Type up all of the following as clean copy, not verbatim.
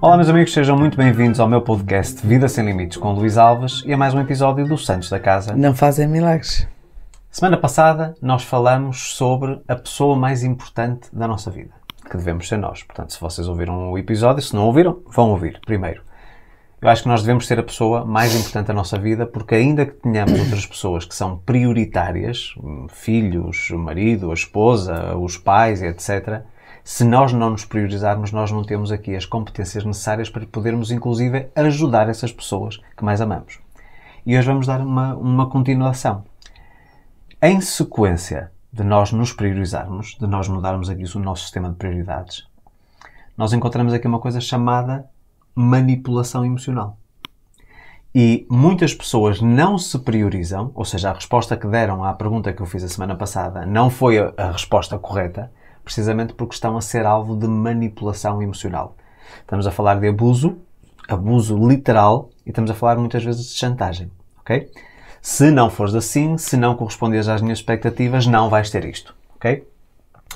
Olá meus amigos, sejam muito bem-vindos ao meu podcast Vida Sem Limites com Luís Alves e a mais um episódio do Santos da Casa. Não fazem milagres. Semana passada nós falamos sobre a pessoa mais importante da nossa vida, que devemos ser nós. Portanto, se vocês ouviram o episódio, se não ouviram, vão ouvir primeiro. Eu acho que nós devemos ser a pessoa mais importante da nossa vida porque ainda que tenhamos outras pessoas que são prioritárias, filhos, o marido, a esposa, os pais, etc., se nós não nos priorizarmos, nós não temos aqui as competências necessárias para podermos, inclusive, ajudar essas pessoas que mais amamos. E hoje vamos dar uma continuação. Em sequência de nós nos priorizarmos, de nós mudarmos aqui o nosso sistema de prioridades, nós encontramos aqui uma coisa chamada manipulação emocional. E muitas pessoas não se priorizam, ou seja, a resposta que deram à pergunta que eu fiz a semana passada não foi a resposta correta, precisamente porque estão a ser alvo de manipulação emocional. Estamos a falar de abuso literal, e estamos a falar muitas vezes de chantagem, ok? Se não fores assim, se não correspondes às minhas expectativas, não vais ter isto, ok?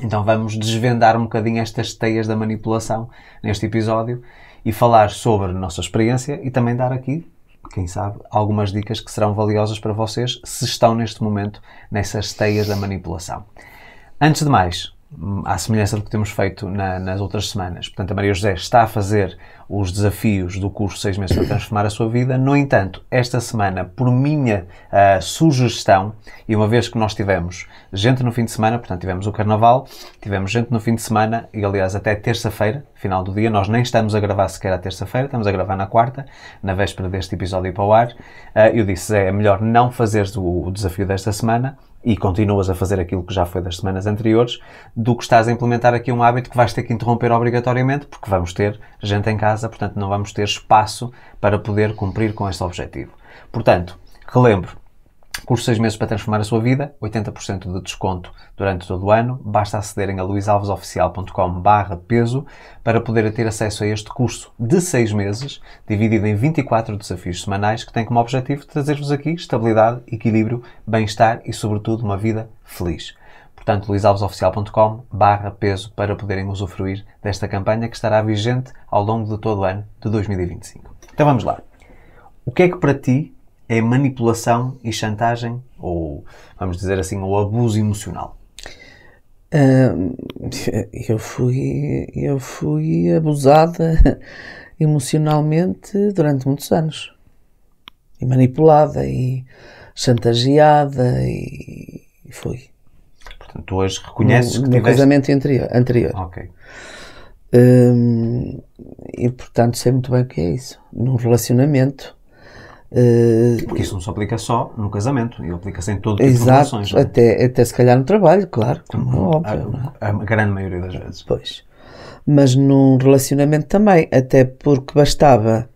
Então vamos desvendar um bocadinho estas teias da manipulação neste episódio e falar sobre a nossa experiência e também dar aqui, quem sabe, algumas dicas que serão valiosas para vocês se estão neste momento nessas teias da manipulação. Antes de mais, à semelhança do que temos feito nas outras semanas. Portanto, a Maria José está a fazer os desafios do curso 6 meses para transformar a sua vida. No entanto, esta semana, por minha sugestão, e uma vez que nós tivemos gente no fim de semana, portanto, tivemos o Carnaval, tivemos gente no fim de semana, e aliás até terça-feira, final do dia, nós nem estamos a gravar sequer à terça-feira, estamos a gravar na quarta, na véspera deste episódio ir para o ar. Eu disse, é melhor não fazeres o desafio desta semana, e continuas a fazer aquilo que já foi das semanas anteriores, do que estás a implementar aqui um hábito que vais ter que interromper obrigatoriamente, porque vamos ter gente em casa, portanto não vamos ter espaço para poder cumprir com este objetivo. Portanto, relembro, curso 6 meses para transformar a sua vida, 80% de desconto durante todo o ano. Basta acederem a luisalvesoficial.com/peso para poderem ter acesso a este curso de 6 meses, dividido em 24 desafios semanais, que tem como objetivo trazer-vos aqui estabilidade, equilíbrio, bem-estar e, sobretudo, uma vida feliz. Portanto, luisalvesoficial.com/peso para poderem usufruir desta campanha que estará vigente ao longo de todo o ano de 2025. Então vamos lá. O que é que para ti é manipulação e chantagem, ou, vamos dizer assim, o abuso emocional? Eu fui abusada emocionalmente durante muitos anos. E manipulada, e chantageada, e fui. Portanto, tu hoje reconheces que no casamento anterior. Ok. E, portanto, sei muito bem o que é isso. Num relacionamento. Porque isso não se aplica só no casamento, e aplica-se em todo tipo de Exato, relações. até se calhar no trabalho, claro, como é óbvio. A grande maioria das vezes. Pois. Mas num relacionamento também, até porque basta,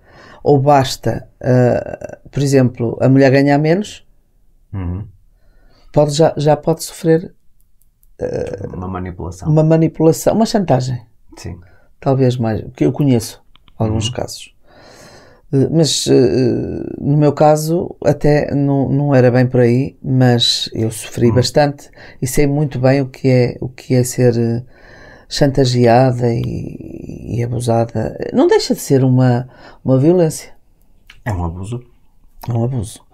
por exemplo, a mulher ganhar menos, já pode sofrer uma manipulação. Uma chantagem. Sim. Talvez mais, que eu conheço alguns casos. Mas no meu caso até não era bem por aí, mas eu sofri bastante e sei muito bem o que é ser chantageada e abusada. Não deixa de ser uma violência. É um abuso. É um abuso.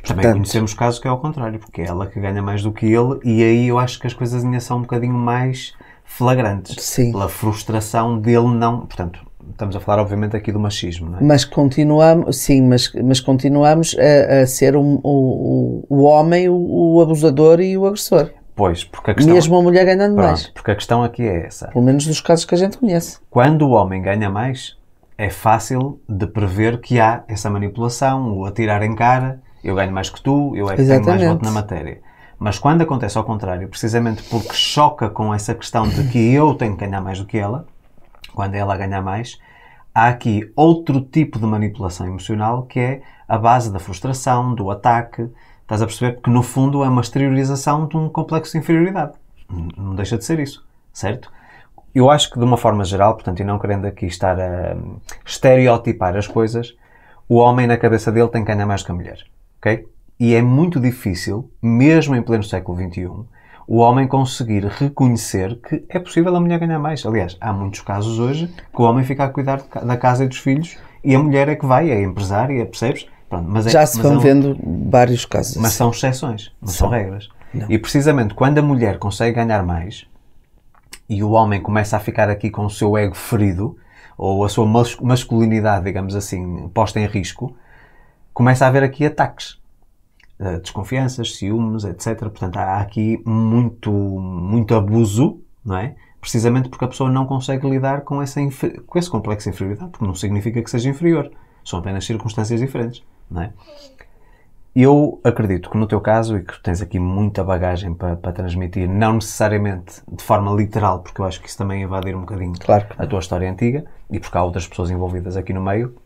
Também conhecemos casos que é ao contrário, porque é ela que ganha mais do que ele, e aí eu acho que as coisas ainda são um bocadinho mais flagrantes. Sim. Pela frustração dele não... Portanto, estamos a falar obviamente aqui do machismo, não é? Mas continuamos, sim, mas continuamos a ser o homem, o abusador e o agressor. Pois, porque a questão... Mesmo a mulher ganhando mais. Porque a questão aqui é essa. Pelo menos dos casos que a gente conhece. Quando o homem ganha mais, é fácil de prever que há essa manipulação, o atirar em cara, eu ganho mais que tu, eu é que tenho mais voto na matéria. Mas quando acontece ao contrário, precisamente porque choca com essa questão de que eu tenho que ganhar mais do que ela, quando ela ganha mais, há aqui outro tipo de manipulação emocional que é a base da frustração, do ataque. Estás a perceber? Porque no fundo é uma exteriorização de um complexo de inferioridade. Não deixa de ser isso, certo? Eu acho que de uma forma geral, portanto, e não querendo aqui estar a estereotipar as coisas, o homem na cabeça dele tem que ganhar mais do que a mulher, ok? E é muito difícil, mesmo em pleno século XXI, o homem conseguir reconhecer que é possível a mulher ganhar mais. Aliás, há muitos casos hoje que o homem fica a cuidar da casa e dos filhos e a mulher é que vai, é empresária, percebes? Pronto, Já se vão vendo vários casos. Mas são exceções, não são regras. Não. E precisamente quando a mulher consegue ganhar mais e o homem começa a ficar aqui com o seu ego ferido, ou a sua masculinidade, digamos assim, posta em risco, começa a haver aqui ataques. Desconfianças, ciúmes, etc. Portanto, há aqui muito abuso, não é? Precisamente porque a pessoa não consegue lidar com esse complexo de inferioridade, porque não significa que seja inferior. São apenas circunstâncias diferentes, não é? Eu acredito que no teu caso, e que tens aqui muita bagagem para transmitir, não necessariamente de forma literal, porque eu acho que isso também invadir um bocadinho a tua história antiga, e porque há outras pessoas envolvidas aqui no meio,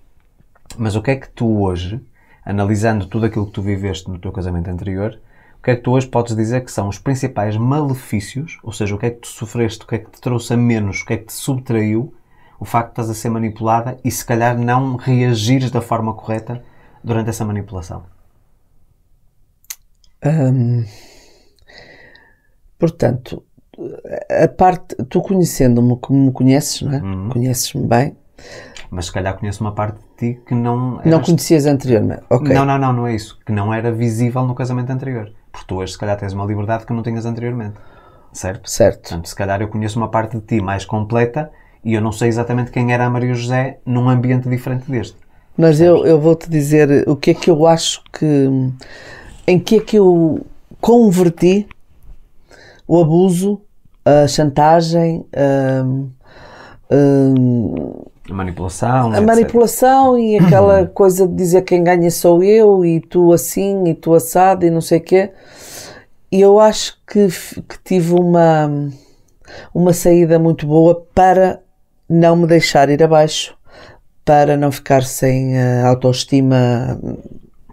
mas o que é que tu hoje, analisando tudo aquilo que tu viveste no teu casamento anterior, o que é que tu hoje podes dizer que são os principais malefícios, ou seja, o que é que tu sofreste, o que é que te trouxe a menos, o que é que te subtraiu o facto de estás a ser manipulada e se calhar não reagires da forma correta durante essa manipulação? Portanto, a parte, tu conhecendo-me como me conheces, não é? Conheces-me bem. Mas se calhar conheço uma parte de ti que não... Não conhecias anteriormente, ok. Não é isso. Que não era visível no casamento anterior. Porque tu hoje se calhar tens uma liberdade que não tinhas anteriormente. Certo? Certo. Portanto, se calhar eu conheço uma parte de ti mais completa e eu não sei exatamente quem era a Maria José num ambiente diferente deste. Mas eu vou-te dizer o que é que eu acho que... Em que é que eu converti o abuso, a chantagem, a manipulação. A manipulação e aquela coisa de dizer quem ganha sou eu e tu assim e tu assado e não sei o quê. E eu acho que tive uma saída muito boa para não me deixar ir abaixo, para não ficar sem autoestima.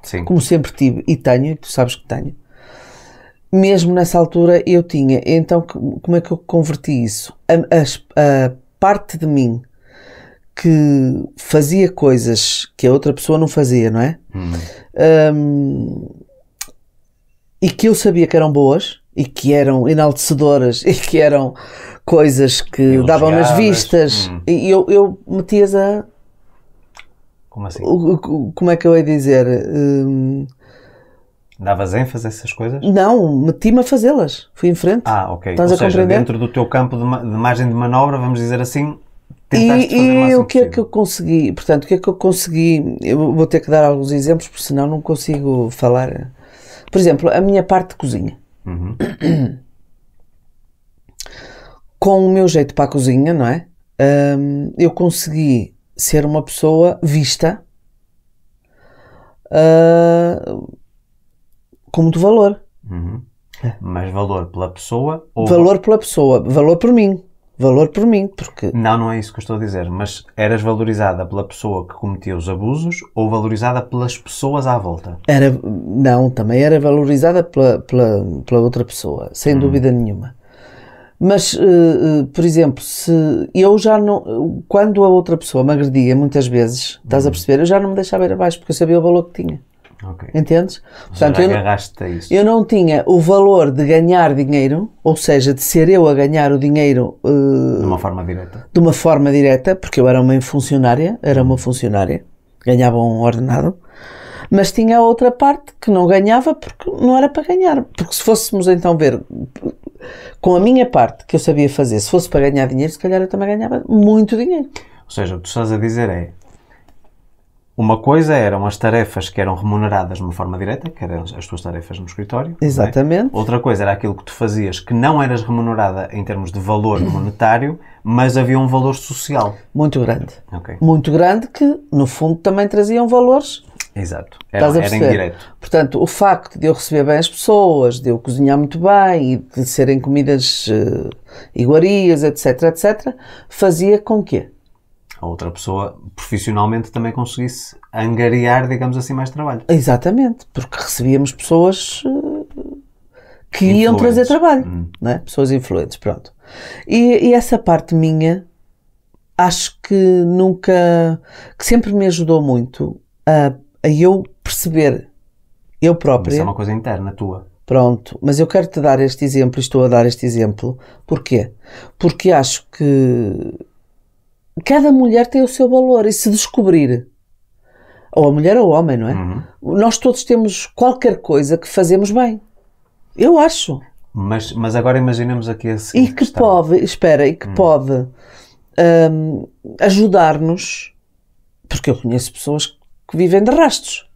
Sim. Como sempre tive e tenho, e tu sabes que tenho. Mesmo nessa altura eu tinha. Então como é que eu converti isso? A parte de mim que fazia coisas que a outra pessoa não fazia, não é? E que eu sabia que eram boas e que eram enaltecedoras e que eram coisas que davam nas vistas e eu metia-as a... Como assim? Como é que eu ia dizer? Davas ênfase a essas coisas? Não, meti-me a fazê-las. Fui em frente. Ok. Ou seja, dentro do teu campo de margem de manobra, vamos dizer assim, tentaste fazer o máximo o que é que eu consegui? Portanto, o que é que eu consegui? Eu vou ter que dar alguns exemplos, porque senão não consigo falar. Por exemplo, a minha parte de cozinha. Com o meu jeito para a cozinha, não é? Eu consegui ser uma pessoa vista com muito valor. Mas valor pela pessoa? Ou valor pela pessoa. Valor por mim. Valor por mim, porque... Não é isso que eu estou a dizer. Mas eras valorizada pela pessoa que cometia os abusos ou valorizada pelas pessoas à volta? Não, também era valorizada pela outra pessoa, sem dúvida nenhuma. Mas, por exemplo, se eu já não... Quando a outra pessoa me agredia, muitas vezes, estás a perceber, eu já não me deixava ir abaixo, porque eu sabia o valor que tinha. Okay. Entendes? Portanto, agarraste a isso. Eu não tinha o valor de ganhar dinheiro, ou seja, de ser eu a ganhar o dinheiro... de uma forma direta. De uma forma direta, porque eu era uma funcionária, ganhava um ordenado, mas tinha a outra parte que não ganhava porque não era para ganhar. Porque se fôssemos então ver... Com a minha parte que eu sabia fazer, se fosse para ganhar dinheiro, se calhar eu também ganhava muito dinheiro. Ou seja, o que tu estás a dizer é, uma coisa eram as tarefas que eram remuneradas de uma forma direta, que eram as tuas tarefas no escritório. Exatamente. Outra coisa era aquilo que tu fazias que não eras remunerada em termos de valor monetário, mas havia um valor social. Muito grande. Okay. Muito grande que, no fundo, também traziam valores. Exato. Era indireto. Portanto, o facto de eu receber bem as pessoas, de eu cozinhar muito bem e de serem comidas iguarias, etc, etc, fazia com que a outra pessoa profissionalmente também conseguisse angariar, digamos assim, mais trabalho. Exatamente, porque recebíamos pessoas que iam trazer trabalho, não é? Pessoas influentes, pronto. E essa parte minha, acho que que sempre me ajudou muito a eu perceber, eu própria... Isso é uma coisa interna tua. Pronto, mas eu quero-te dar este exemplo, e estou a dar este exemplo. Porquê? Porque acho que cada mulher tem o seu valor e se descobrir, ou a mulher ou o homem, não é? Nós todos temos qualquer coisa que fazemos bem. Eu acho. Mas agora imaginemos aqui a E seguinte que questão. pode ajudar-nos, porque eu conheço pessoas que vivem de rastos,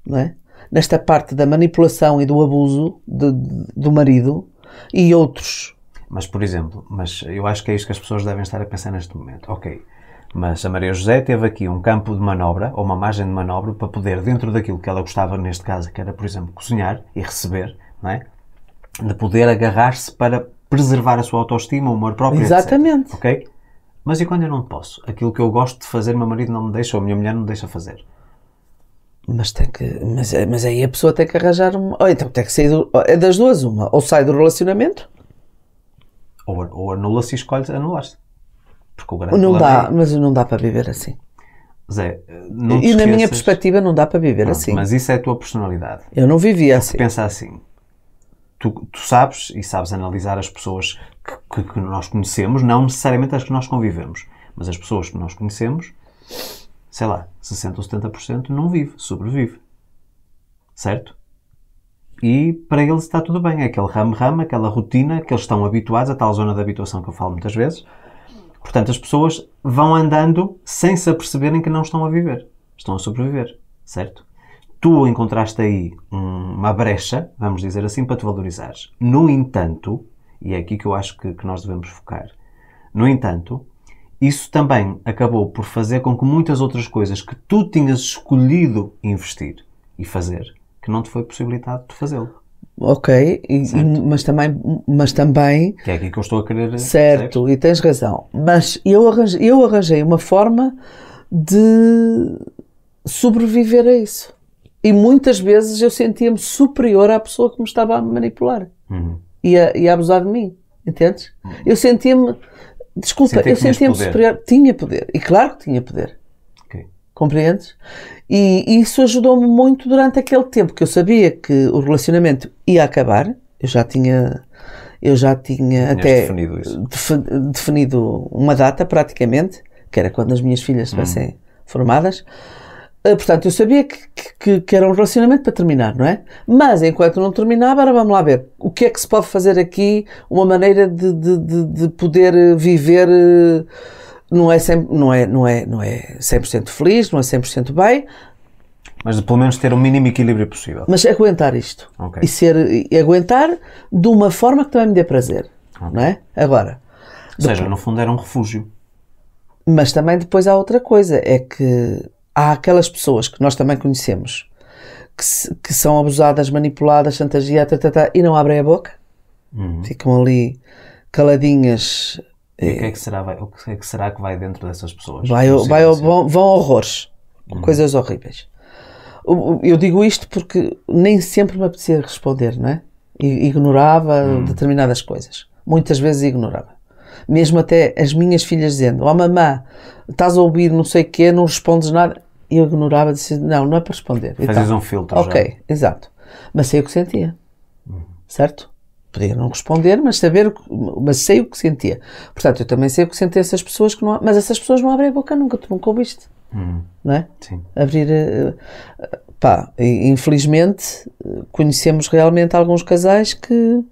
não é? Nesta parte da manipulação e do abuso do marido e outros. Mas, por exemplo, eu acho que é isto que as pessoas devem estar a pensar neste momento. Ok, mas a Maria José teve aqui um campo de manobra, ou uma margem de manobra, para poder, dentro daquilo que ela gostava, neste caso, que era, por exemplo, cozinhar e receber, não é? De poder agarrar-se para preservar a sua autoestima, o amor próprio, Exatamente. etc. Ok? Mas e quando eu não posso? Aquilo que eu gosto de fazer, meu marido não me deixa, ou a minha mulher não me deixa fazer. Mas aí a pessoa tem que arranjar ou então tem que sair é das duas uma. Ou sai do relacionamento. Ou anula-se e escolhes anular-se. Porque o grande Não problema dá, mas não dá para viver assim. Zé, não te E na minha esqueças- perspectiva não dá para viver Pronto, assim. Mas isso é a tua personalidade. Eu não vivia assim. Pensa assim. Tu sabes e sabes analisar as pessoas que nós conhecemos, não necessariamente as que nós convivemos, mas as pessoas que nós conhecemos, sei lá, 60% ou 70% não vive, sobrevive. Certo? E para eles está tudo bem. É aquele ramo-ramo, aquela rotina que eles estão habituados, a tal zona de habituação que eu falo muitas vezes. Portanto, as pessoas vão andando sem se aperceberem que não estão a viver. Estão a sobreviver. Certo? Tu encontraste aí uma brecha, vamos dizer assim, para te valorizares. No entanto, e é aqui que eu acho que nós devemos focar, no entanto, isso também acabou por fazer com que muitas outras coisas que tu tinhas escolhido investir e fazer, que não te foi possibilitado de fazê-lo. Ok, mas também Que é aqui que eu estou a querer... certo, e tens razão. Mas eu arranjei uma forma de sobreviver a isso. E muitas vezes eu sentia-me superior à pessoa que me estava a manipular. E a abusar de mim. Entendes? Eu sentia-me... Desculpa, Sentia eu que tinhas sentia-me poder. superior. Tinha poder. E claro que tinha poder. Ok. Compreendes? E isso ajudou-me muito durante aquele tempo que eu sabia que o relacionamento ia acabar. Eu já tinha até definido isso. definido uma data praticamente, que era quando as minhas filhas estivessem formadas. Portanto, eu sabia que era um relacionamento para terminar, não é? Mas enquanto não terminava, era vamos lá ver o que é que se pode fazer aqui, uma maneira de poder viver. Não é 100% feliz, não é 100% bem, Mas de pelo menos ter o mínimo equilíbrio possível. mas aguentar isto. Ok. E aguentar de uma forma que também me dê prazer, não é? Agora, Ou seja, no fundo era um refúgio. mas também depois há outra coisa, é que há aquelas pessoas que nós também conhecemos que são abusadas, manipuladas, chantageadas, e não abrem a boca. Ficam ali caladinhas. E o que é que será que vai dentro dessas pessoas? Vão horrores. Coisas horríveis. Eu digo isto porque nem sempre me apetecia responder, não é? Ignorava determinadas coisas. Muitas vezes ignorava. Mesmo até as minhas filhas dizendo: "Oh mamã, estás a ouvir não sei o quê, não respondes nada." E eu ignorava, disse: não é para responder. Fazias um filtro já. Ok, exato. Mas sei o que sentia. Certo? Podia não responder, mas sei o que sentia. Portanto, eu também sei o que sentem essas pessoas que não... Mas essas pessoas não abrem a boca nunca, tu nunca ouviste. Não é? Sim. Abrir... infelizmente, conhecemos realmente alguns casais que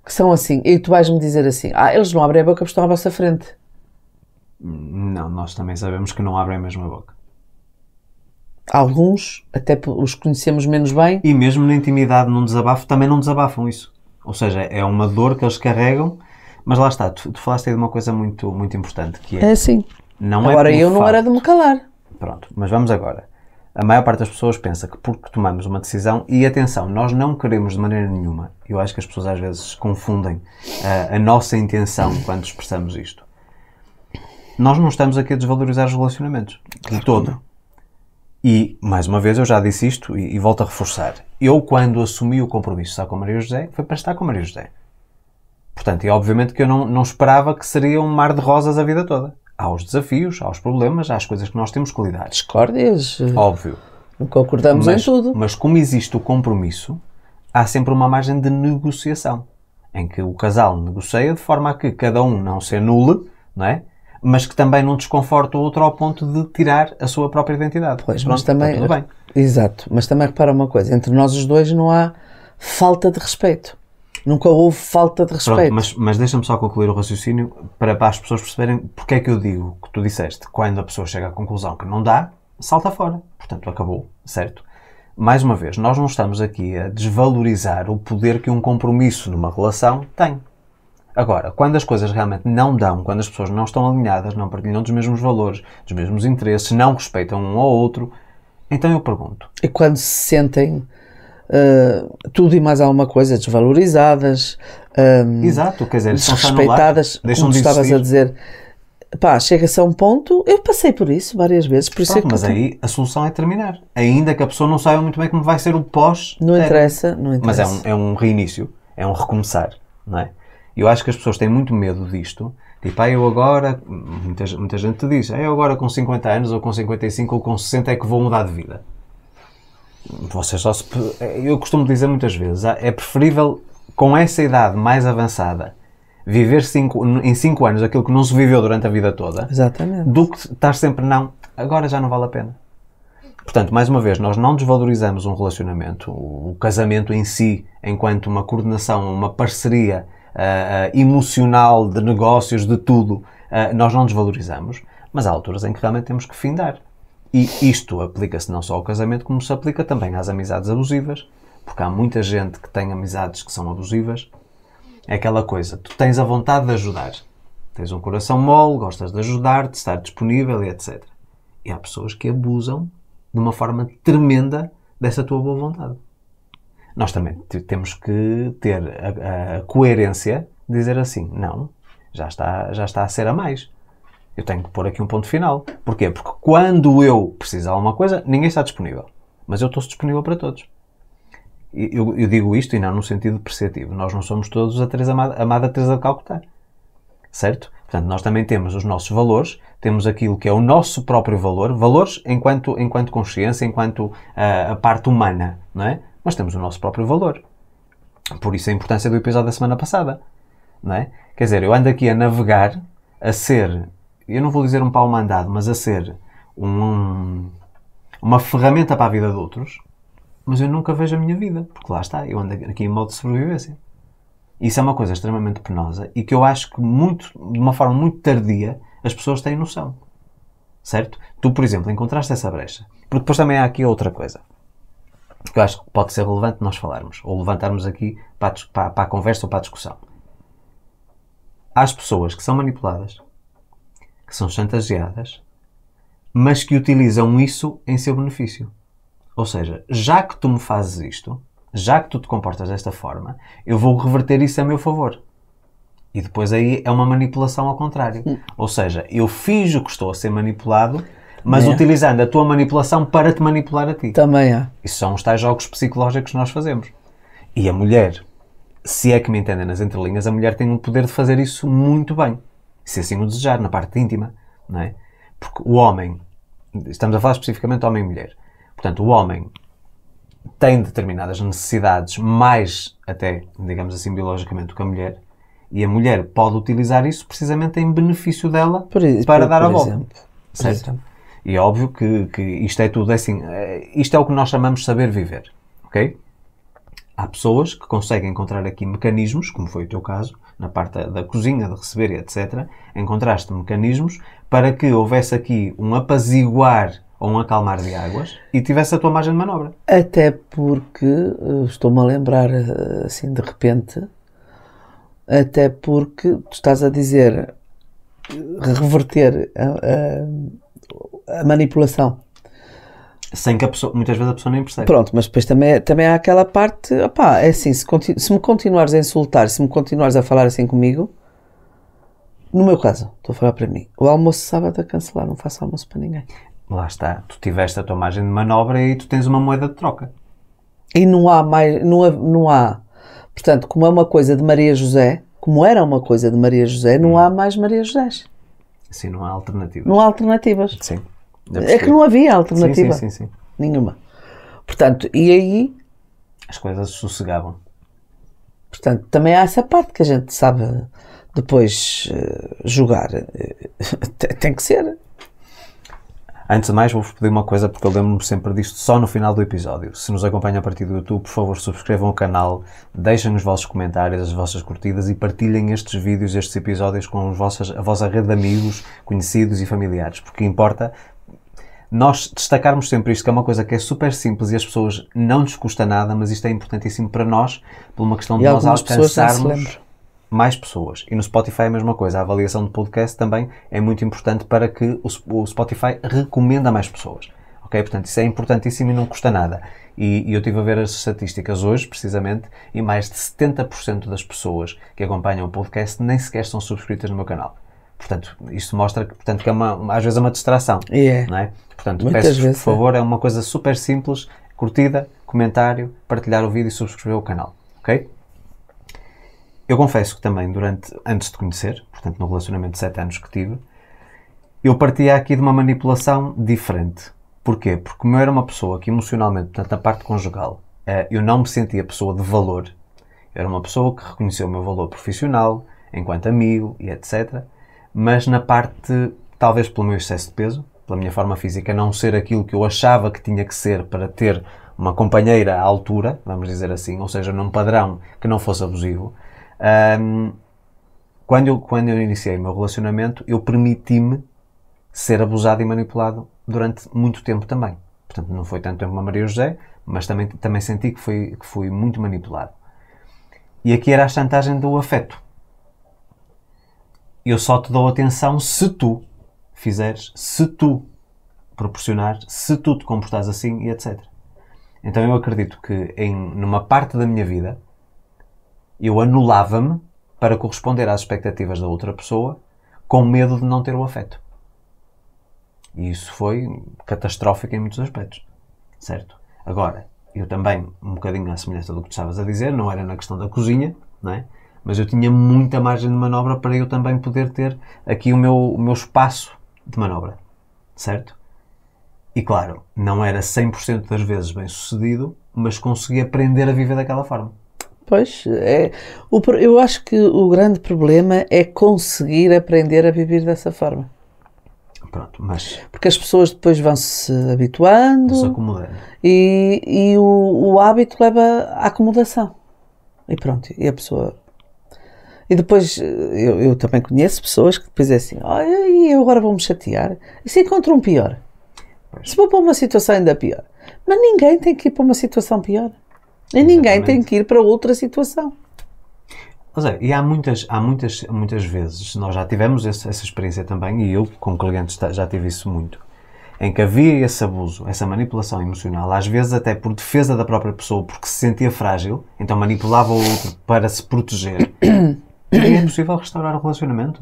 são assim. E tu vais-me dizer assim: eles não abrem a boca porque estão à vossa frente. Não, nós também sabemos que não abrem mesmo a boca. Alguns, até os conhecemos menos bem. E mesmo na intimidade, num desabafo, também não desabafam isso. Ou seja, é uma dor que eles carregam, mas lá está, tu falaste aí de uma coisa muito, muito importante, que É assim. não Agora, é pelo eu não facto- era de me calar. Pronto, mas vamos agora. A maior parte das pessoas pensa que porque tomamos uma decisão, e atenção, nós não queremos de maneira nenhuma, eu acho que as pessoas às vezes confundem a nossa intenção quando expressamos isto. Nós não estamos aqui a desvalorizar os relacionamentos, de todo. E, mais uma vez, eu já disse isto e volto a reforçar. Eu, quando assumi o compromisso de estar com a Maria José, foi para estar com a Maria José. Portanto, e obviamente que eu não esperava que seria um mar de rosas a vida toda. Há os desafios, há os problemas, há as coisas que nós temos que lidar. Discórdias. Óbvio. Não concordamos em tudo. Mas como existe o compromisso, há sempre uma margem de negociação, em que o casal negocia de forma a que cada um não se anule, não é? Mas que também não desconforte o outro ao ponto de tirar a sua própria identidade. Pois, Pronto, mas também, está tudo bem. exato, mas também repara uma coisa, entre nós os dois não há falta de respeito. Nunca houve falta de respeito. Pronto, mas deixa-me só concluir o raciocínio para as pessoas perceberem porque é que eu digo que tu disseste. Quando a pessoa chega à conclusão que não dá, salta fora. Portanto, acabou, certo? Mais uma vez, nós não estamos aqui a desvalorizar o poder que um compromisso numa relação tem. Agora, quando as coisas realmente não dão, quando as pessoas não estão alinhadas, não partilham dos mesmos valores, dos mesmos interesses, não respeitam um ao outro, então eu pergunto. E quando se sentem tudo e mais alguma coisa desvalorizadas, Exato, quer dizer, desrespeitadas, como tu estavas a dizer, pá, chega-se a um ponto, eu passei por isso várias vezes, por isso Pronto, mas aí a solução é terminar. Ainda que a pessoa não saiba muito bem como vai ser o pós. Não interessa, não Mas interessa. é um reinício, é um recomeçar, não é? E eu acho que as pessoas têm muito medo disto. Tipo, eu agora, muita gente te diz, eu agora com 50 anos, ou com 55, ou com 60 é que vou mudar de vida. Vocês só se... Eu costumo dizer muitas vezes, é preferível, com essa idade mais avançada, viver em 5 anos aquilo que não se viveu durante a vida toda, Exatamente, do que estar sempre, não, agora já não vale a pena. Portanto, mais uma vez, nós não desvalorizamos um relacionamento, o casamento em si, enquanto uma coordenação, uma parceria emocional, de negócios, de tudo, nós não desvalorizamos, mas há alturas em que realmente temos que findar. E isto aplica-se não só ao casamento, como se aplica também às amizades abusivas, porque há muita gente que tem amizades que são abusivas. É aquela coisa, tu tens a vontade de ajudar, tens um coração mole, gostas de ajudar, de estar disponível e etc. E há pessoas que abusam de uma forma tremenda dessa tua boa vontade. Nós também temos que ter a coerência de dizer assim, não, já está a ser a mais. Eu tenho que pôr aqui um ponto final. Porquê? Porque quando eu precisar de alguma coisa, ninguém está disponível. Mas eu estou disponível para todos. Eu digo isto e não no sentido depreciativo. Nós não somos todos a amada Teresa de Calcutá. Certo? Portanto, nós também temos os nossos valores, temos aquilo que é o nosso próprio valor, valores enquanto consciência, enquanto a parte humana, não é? Mas temos o nosso próprio valor. Por isso a importância do episódio da semana passada, não é? Quer dizer, eu ando aqui a navegar, a ser, eu não vou dizer um pau mandado, mas a ser uma ferramenta para a vida de outros, mas eu nunca vejo a minha vida, porque lá está, eu ando aqui em modo de sobrevivência. Isso é uma coisa extremamente penosa e que eu acho que de uma forma muito tardia as pessoas têm noção. Certo? Tu, por exemplo, encontraste essa brecha. Porque depois também há aqui outra coisa que eu acho que pode ser relevante nós falarmos ou levantarmos aqui para a conversa ou para a discussão. Há as pessoas que são manipuladas, que são chantageadas, mas que utilizam isso em seu benefício. Ou seja, já que tu me fazes isto, já que tu te comportas desta forma, eu vou reverter isso a meu favor. E depois aí é uma manipulação ao contrário. Ou seja, eu finjo que estou a ser manipulado, mas utilizando a tua manipulação para te manipular a ti. também há. Isso são os tais jogos psicológicos que nós fazemos. E a mulher, se é que me entendem nas entrelinhas, a mulher tem o poder de fazer isso muito bem. Se assim o desejar, na parte íntima. Não é? Porque o homem, estamos a falar especificamente homem e mulher, portanto, o homem tem determinadas necessidades mais, até, digamos assim, biologicamente do que a mulher, e a mulher pode utilizar isso precisamente em benefício dela para dar a volta. Certo? E é óbvio que isto é tudo assim, isto é o que nós chamamos de saber viver, ok? Há pessoas que conseguem encontrar aqui mecanismos, como foi o teu caso, na parte da cozinha, de receber e etc., encontraste mecanismos para que houvesse aqui um apaziguar ou um acalmar de águas e tivesse a tua margem de manobra. Até porque, estou-me a lembrar assim de repente, até porque tu estás a dizer reverter a manipulação. Sem que a pessoa, muitas vezes a pessoa nem percebe. Pronto, mas depois também há aquela parte, opá, é assim, se me continuares a insultar, se me continuares a falar assim comigo, no meu caso, estou a falar para mim, o almoço sábado a cancelar, não faço almoço para ninguém. Lá está, tu tiveste a tua margem de manobra e tu tens uma moeda de troca. E não há mais, não há. Portanto, como é uma coisa de Maria José, como era uma coisa de Maria José, não há mais Maria José. Sim, não há alternativas. Não há alternativas. Sim. É que não havia alternativa. Sim. Nenhuma. Portanto, e aí... as coisas sossegavam. Portanto, também há essa parte que a gente sabe depois jogar. Tem que ser. Antes de mais, vou-vos pedir uma coisa, porque eu lembro-me sempre disto só no final do episódio. Se nos acompanham a partir do YouTube, por favor, subscrevam o canal, deixem os vossos comentários, as vossas curtidas e partilhem estes vídeos, estes episódios com a vossa rede de amigos, conhecidos e familiares, porque importa nós destacarmos sempre isto, que é uma coisa que é super simples e as pessoas não lhes custa nada, mas isto é importantíssimo para nós, por uma questão de nós alcançarmos mais pessoas. E no Spotify é a mesma coisa. A avaliação de podcast também é muito importante para que o Spotify recomenda a mais pessoas. Ok? Portanto, isso é importantíssimo e não custa nada. E eu estive a ver as estatísticas hoje, precisamente, e mais de 70% das pessoas que acompanham o podcast nem sequer são subscritas no meu canal. Portanto, isto mostra que, portanto, que às vezes é uma distração. Não é? Portanto, peço-vos, por favor, é uma coisa super simples, curtida, comentário, partilhar o vídeo e subscrever o canal. Ok? Eu confesso que também, antes de conhecer, portanto, no relacionamento de 7 anos que tive, eu partia aqui de uma manipulação diferente. Porquê? Porque como eu era uma pessoa que emocionalmente, portanto, na parte conjugal, eu não me sentia pessoa de valor. Eu era uma pessoa que reconheceu o meu valor profissional, enquanto amigo e etc. Mas na parte, talvez pelo meu excesso de peso, pela minha forma física, não ser aquilo que eu achava que tinha que ser para ter uma companheira à altura, vamos dizer assim, ou seja, num padrão que não fosse abusivo. Quando eu iniciei o meu relacionamento, eu permiti-me ser abusado e manipulado durante muito tempo também. Portanto, não foi tanto tempo como a Maria José, mas também senti que fui muito manipulado. E aqui era a chantagem do afeto. Eu só te dou atenção se tu fizeres, se tu proporcionares, se tu te comportares assim e etc. Então eu acredito que numa parte da minha vida eu anulava-me para corresponder às expectativas da outra pessoa com medo de não ter o afeto. E isso foi catastrófico em muitos aspectos. Certo? Agora, eu também, um bocadinho à semelhança do que tu estavas a dizer, não era na questão da cozinha, não é? Mas eu tinha muita margem de manobra para eu também poder ter aqui o meu espaço de manobra. Certo? E claro, não era 100% das vezes bem sucedido, mas consegui aprender a viver daquela forma. Pois, eu acho que o grande problema é conseguir aprender a viver dessa forma. Pronto, mas... Porque as pessoas depois vão-se habituando. Se acomodando. E o hábito leva à acomodação. E pronto, e a pessoa... E depois, eu também conheço pessoas que depois é assim, e eu agora vou-me chatear. E se encontro um pior? Pois. Se vou para uma situação ainda pior. Mas ninguém tem que ir para uma situação pior. E ninguém tem que ir para outra situação. E há muitas vezes, nós já tivemos essa experiência também, e eu, como cliente, já tive isso muito, em que havia esse abuso, essa manipulação emocional, às vezes até por defesa da própria pessoa, porque se sentia frágil, então manipulava o outro para se proteger. E é possível restaurar o relacionamento.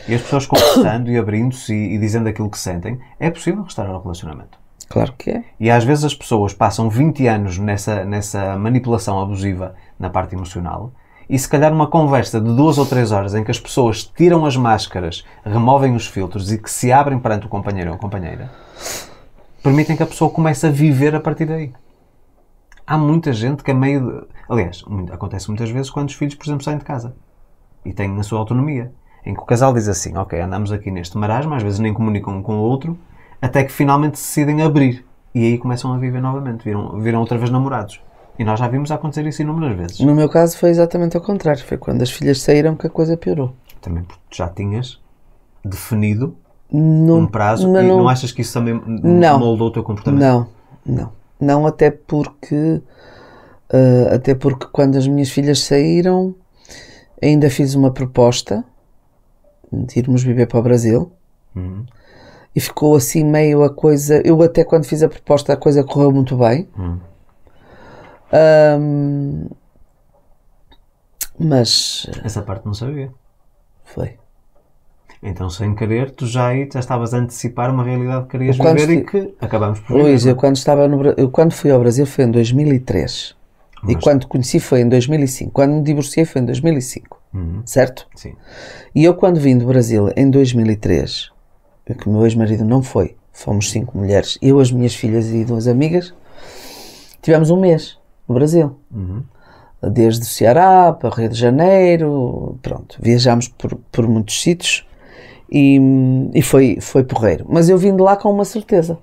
E as pessoas conversando e abrindo-se e dizendo aquilo que sentem, é possível restaurar o relacionamento. Claro que é. E às vezes as pessoas passam 20 anos nessa manipulação abusiva na parte emocional e se calhar uma conversa de 2 ou 3 horas em que as pessoas tiram as máscaras, removem os filtros e que se abrem perante o companheiro ou a companheira, permitem que a pessoa comece a viver a partir daí. Há muita gente que aliás, acontece muitas vezes quando os filhos, por exemplo, saem de casa e têm a sua autonomia, em que o casal diz assim, ok, andamos aqui neste marasmo, às vezes nem comunicam um com o outro, até que finalmente decidem abrir. E aí começam a viver novamente. Viram outra vez namorados. E nós já vimos acontecer isso inúmeras vezes. No meu caso foi exatamente ao contrário. Foi quando as filhas saíram que a coisa piorou. Também porque já tinhas definido um prazo e não achas que isso também moldou o teu comportamento? Não, até porque quando as minhas filhas saíram ainda fiz uma proposta de irmos viver para o Brasil. E ficou assim meio a coisa... Eu até quando fiz a proposta a coisa correu muito bem. Mas... Essa parte não sabia. Foi. Então, sem querer, tu já estavas a antecipar uma realidade que querias viver e que acabamos por viver. Luís, eu quando fui ao Brasil foi em 2003. E quando te conheci foi em 2005. Quando me divorciei foi em 2005. Certo? Sim. E eu quando vim do Brasil em 2003... que o meu ex-marido não foi, fomos 5 mulheres, eu, as minhas filhas e 2 amigas, tivemos um mês no Brasil. Desde o Ceará para o Rio de Janeiro, pronto, viajámos por muitos sítios e foi porreiro. Mas eu vim de lá com uma certeza,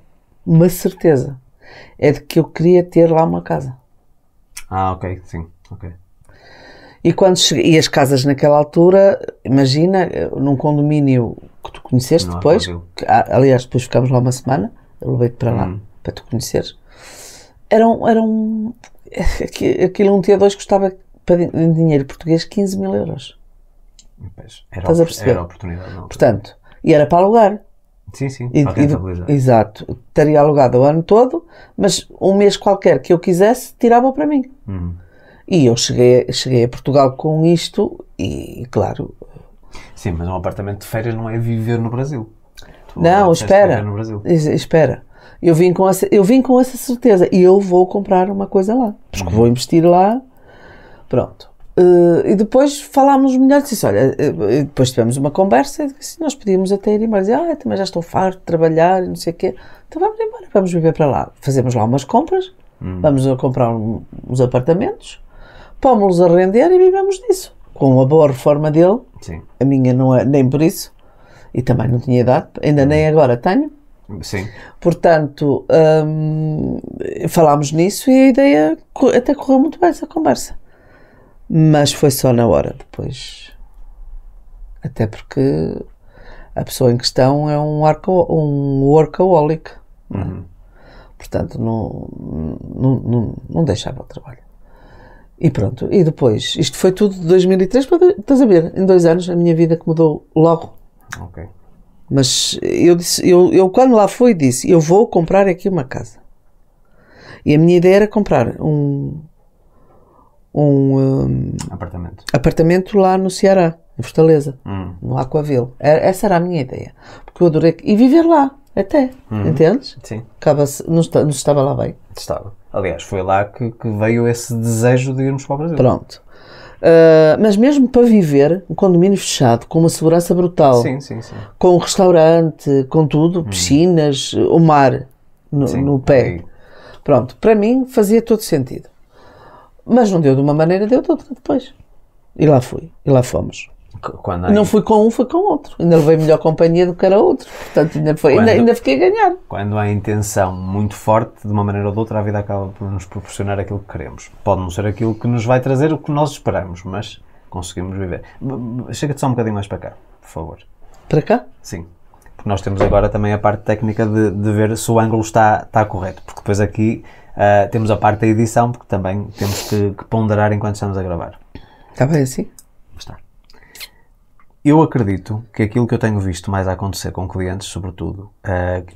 é de que eu queria ter lá uma casa. Ok, sim, ok. E quando cheguei, e as casas naquela altura, imagina, num condomínio que tu conheceste depois, aliás, depois ficámos lá uma semana, eu levei-te para lá, para tu conheceres, aquilo um T2 custava em dinheiro português 15 mil euros. Estás a perceber? Era a oportunidade. Não. Portanto, e era para alugar. Sim, para rentabilizar. Exato. Estaria alugado o ano todo, mas um mês qualquer que eu quisesse, tirava para mim. E eu cheguei a Portugal com isto e, claro... Sim, mas um apartamento de férias não é viver no Brasil. Não, espera. No Brasil. Espera. Eu vim com essa certeza e eu vou comprar uma coisa lá. Porque vou investir lá. Pronto. E depois falámos melhor. Disse, olha, depois tivemos uma conversa e disse, nós podíamos até ir embora. Dizia, também já estou farto de trabalhar e não sei o quê. Então vamos embora, vamos viver para lá. Fazemos lá umas compras, vamos a comprar uns apartamentos, pomos-los a render e vivemos disso. Com a boa reforma dele. Sim. A minha não é nem por isso. E também não tinha idade, ainda nem agora tenho. Sim. Portanto, falámos nisso e a ideia até correu muito bem essa conversa. Mas foi só na hora depois. Até porque a pessoa em questão é um workaholic. Portanto, não deixava o trabalho. E pronto. E depois, isto foi tudo de 2003, estás a ver, em 2 anos a minha vida que mudou logo. Ok. Mas eu quando lá fui disse, eu vou comprar aqui uma casa. E a minha ideia era comprar um apartamento lá no Ceará, em Fortaleza, no Aquaville. Essa era a minha ideia. Porque eu adorei... E viver lá, até. Entendes? Sim. Não estava lá bem. Estava. Aliás, foi lá que veio esse desejo de irmos para o Brasil. Pronto. Mas mesmo para viver, um condomínio fechado, com uma segurança brutal, sim. com um restaurante, com tudo, piscinas, o mar no pé. Aí. Pronto, para mim fazia todo sentido. Mas não deu de uma maneira, deu de outra depois. E lá fui, e lá fomos. Não fui com um, fui com outro. Ainda levei melhor companhia do que era outro. Portanto, ainda fiquei a ganhar. Quando há intenção muito forte, de uma maneira ou de outra, a vida acaba por nos proporcionar aquilo que queremos. Pode não ser aquilo que nos vai trazer o que nós esperamos, mas conseguimos viver. Chega-te só um bocadinho mais para cá, por favor. Para cá? Sim. Porque nós temos agora também a parte técnica de ver se o ângulo está correto. Porque depois aqui temos a parte da edição, porque também temos que ponderar enquanto estamos a gravar. Está bem assim? Está. Eu acredito que aquilo que eu tenho visto mais a acontecer com clientes, sobretudo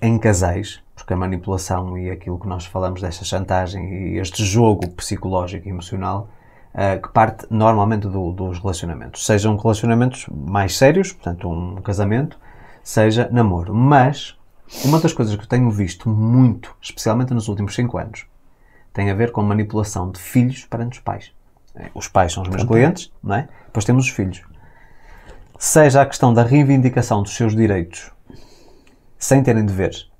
em casais, porque a manipulação e aquilo que nós falamos desta chantagem e este jogo psicológico e emocional, que parte normalmente dos relacionamentos. Sejam relacionamentos mais sérios, portanto um casamento, seja namoro. Mas uma das coisas que eu tenho visto muito, especialmente nos últimos 5 anos, tem a ver com manipulação de filhos perante os pais. Os pais são os meus clientes, não é? Depois temos os filhos. Seja a questão da reivindicação dos seus direitos sem terem deveres,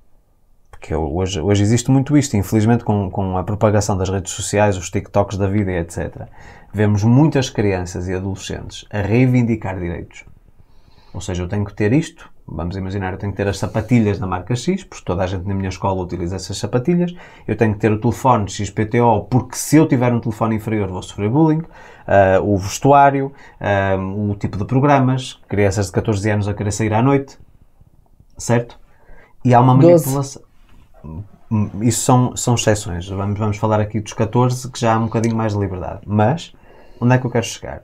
porque hoje existe muito isto, infelizmente com a propagação das redes sociais, os TikToks da vida e etc. Vemos muitas crianças e adolescentes a reivindicar direitos. Ou seja, eu tenho que ter isto, vamos imaginar, eu tenho que ter as sapatilhas da marca X, porque toda a gente na minha escola utiliza essas sapatilhas, eu tenho que ter o telefone XPTO, porque se eu tiver um telefone inferior vou sofrer bullying, o vestuário, o tipo de programas, crianças de 14 anos a querer sair à noite, certo? E há uma manipulação. Isso são exceções, vamos falar aqui dos 14, que já há um bocadinho mais de liberdade, mas onde é que eu quero chegar?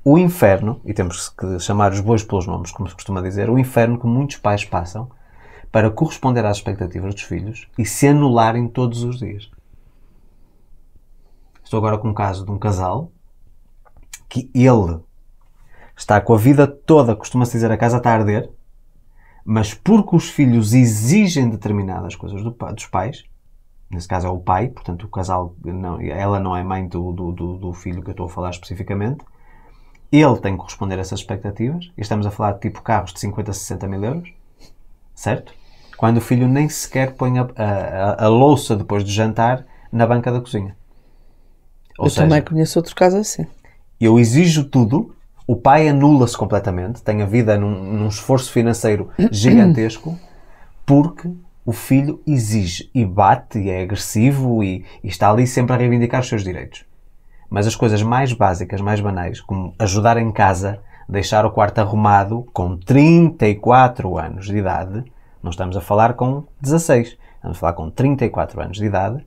O inferno, e temos que chamar os bois pelos nomes, como se costuma dizer, o inferno que muitos pais passam para corresponder às expectativas dos filhos e se anularem todos os dias. Estou agora com um caso de um casal que ele está com a vida toda, costuma-se dizer, a casa está a arder, mas porque os filhos exigem determinadas coisas dos pais, nesse caso é o pai, portanto o casal, ela não é mãe do filho que eu estou a falar especificamente, ele tem que corresponder a essas expectativas, e estamos a falar de tipo carros de 50 a 60 mil euros, certo? Quando o filho nem sequer põe a louça depois de jantar na banca da cozinha. Ou Eu seja, também conheço outros casos assim. eu exijo tudo, o pai anula-se completamente, tem a vida num esforço financeiro gigantesco, porque o filho exige e bate e é agressivo e está ali sempre a reivindicar os seus direitos. Mas as coisas mais básicas, mais banais, como ajudar em casa, deixar o quarto arrumado com 34 anos de idade, não estamos a falar com 16, estamos a falar com 34 anos de idade,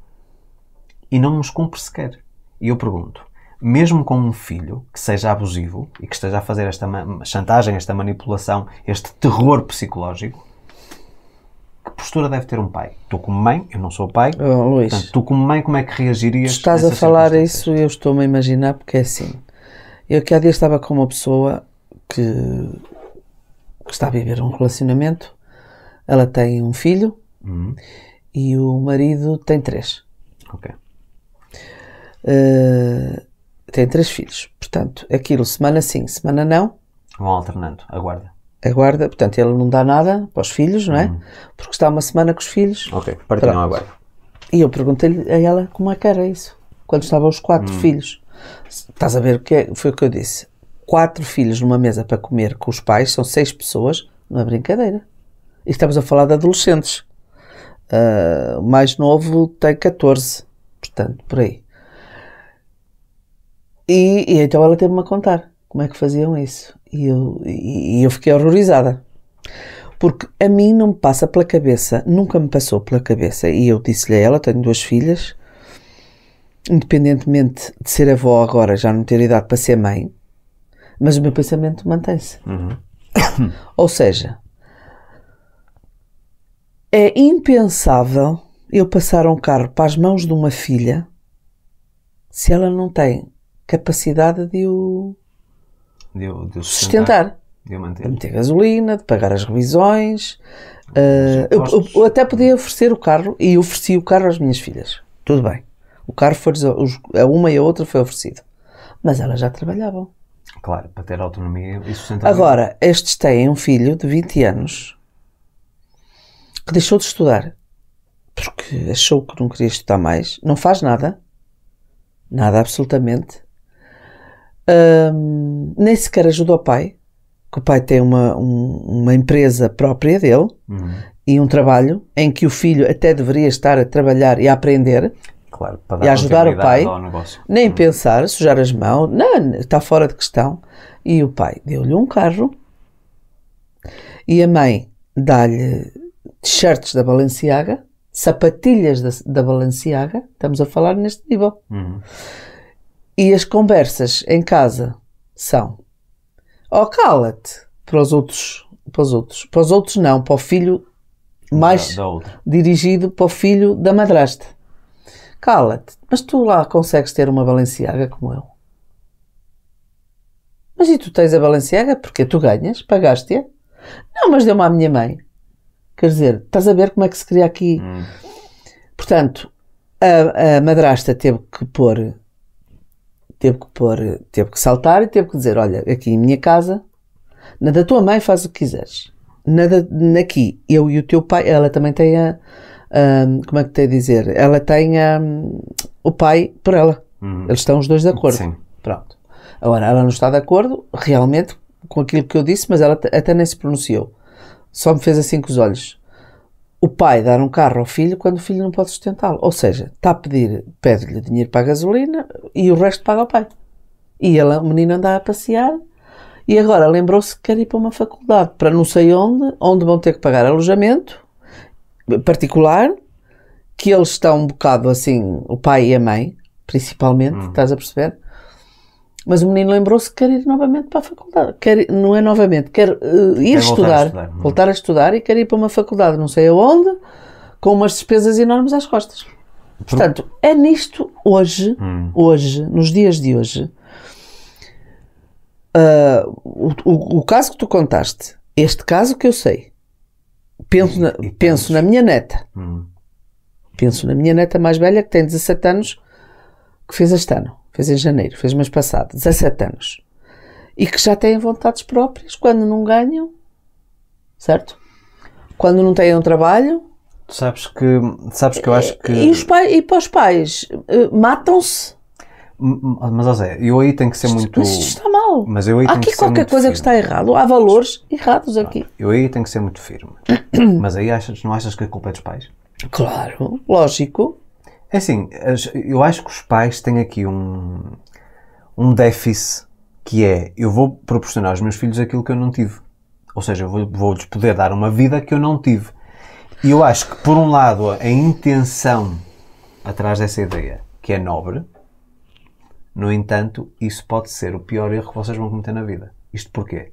e não nos cumpre sequer. E eu pergunto, mesmo com um filho que seja abusivo e que esteja a fazer esta chantagem, esta manipulação, este terror psicológico, que postura deve ter um pai? Tu como mãe, eu não sou pai, Luís, portanto, tu como mãe, como é que reagirias? tu estás a nessas falar circunstâncias? isso e eu estou-me a imaginar porque é assim. Eu que há dias estava com uma pessoa que está a viver um relacionamento, ela tem um filho e o marido tem 3. Ok. Tem 3 filhos. Portanto, aquilo semana sim, semana não, Vão alternando, aguarda. aguarda. Portanto, ele não dá nada para os filhos, não é? Porque está uma semana com os filhos. Ok, partilham Pronto. agora. E eu perguntei-lhe a ela como é que era isso. Quando estavam os 4 filhos. Estás a ver o que é? Foi o que eu disse. 4 filhos numa mesa para comer com os pais, são 6 pessoas, não é brincadeira. E estamos a falar de adolescentes. O mais novo tem 14, portanto, por aí. E então ela teve-me a contar como é que faziam isso. E eu fiquei horrorizada. Porque a mim não me passa pela cabeça, nunca me passou pela cabeça, e eu disse-lhe a ela, tenho 2 filhas, independentemente de ser avó agora, já não ter idade para ser mãe, mas o meu pensamento mantém-se. Ou seja, é impensável eu passar um carro para as mãos de uma filha se ela não tem capacidade de o De o sustentar. De o manter. De meter gasolina, de pagar as revisões. Eu até podia oferecer o carro e ofereci o carro às minhas filhas. Tudo bem. O carro foi, a uma e a outra foi oferecido. Mas elas já trabalhavam. Claro, para ter autonomia e sustentabilidade. Agora, estes têm um filho de 20 anos que deixou de estudar porque achou que não queria estudar mais. Não faz nada. Nada, absolutamente. Nem sequer ajuda o pai. Que o pai tem uma empresa própria dele e um trabalho em que o filho até deveria estar a trabalhar e a aprender. Claro, para E dar ajudar o pai, continuidade ao negócio. nem pensar, sujar as mãos, não, está fora de questão. E o pai deu-lhe um carro e a mãe dá-lhe t-shirts da Balenciaga, sapatilhas da Balenciaga, estamos a falar neste nível. E as conversas em casa são: oh, cala-te, para os outros não, para o filho mais Da outra. dirigido para o filho da madrasta. Cala-te, mas tu lá consegues ter uma Balenciaga como eu? Mas e tu tens a Balenciaga porque tu ganhas, pagaste-a? Não, mas deu-me à minha mãe. Quer dizer, estás a ver como é que se cria aqui? Portanto, a madrasta teve que saltar e teve que dizer: olha, aqui em minha casa, na da tua mãe faz o que quiseres. Aqui, eu e o teu pai, ela também tem como é que te a dizer? Ela tem o pai por ela. Eles estão os dois de acordo. Sim. Pronto. Agora, ela não está de acordo, realmente, com aquilo que eu disse, mas ela até nem se pronunciou. Só me fez assim com os olhos. O pai dar um carro ao filho quando o filho não pode sustentá-lo. Ou seja, está a pede-lhe dinheiro para a gasolina e o resto paga ao pai. E o menino anda a passear e agora lembrou-se que quer ir para uma faculdade, para não sei onde vão ter que pagar alojamento particular, que eles estão um bocado assim, o pai e a mãe, principalmente, estás a perceber? Mas o menino lembrou-se que quer ir novamente para a faculdade. Não é novamente, quer ir estudar, voltar a estudar e quer ir para uma faculdade, não sei aonde, com umas despesas enormes às costas. Portanto, é nisto hoje, nos dias de hoje, o caso que tu contaste, este caso que eu sei, penso na minha neta. Penso na minha neta mais velha, que tem 17 anos, que fez este ano. Fez em janeiro, fez mês passado, 17 anos. E que já têm vontades próprias quando não ganham, certo? Quando não têm um trabalho. Sabes que eu acho que... E para os pais, matam-se. Mas, ó Zé, eu aí tenho que ser muito... Mas isto está mal. Mas eu aí Há tenho aqui que ser qualquer muito coisa que firme. está errado. Há valores errados aqui. Eu aí tenho que ser muito firme. Mas aí não achas que a culpa é dos pais? Claro, lógico. É assim, eu acho que os pais têm aqui um déficit que é, eu vou proporcionar aos meus filhos aquilo que eu não tive. Ou seja, eu vou-lhes poder dar uma vida que eu não tive. E eu acho que, por um lado, a intenção atrás dessa ideia, que é nobre, no entanto, isso pode ser o pior erro que vocês vão cometer na vida. Isto porquê?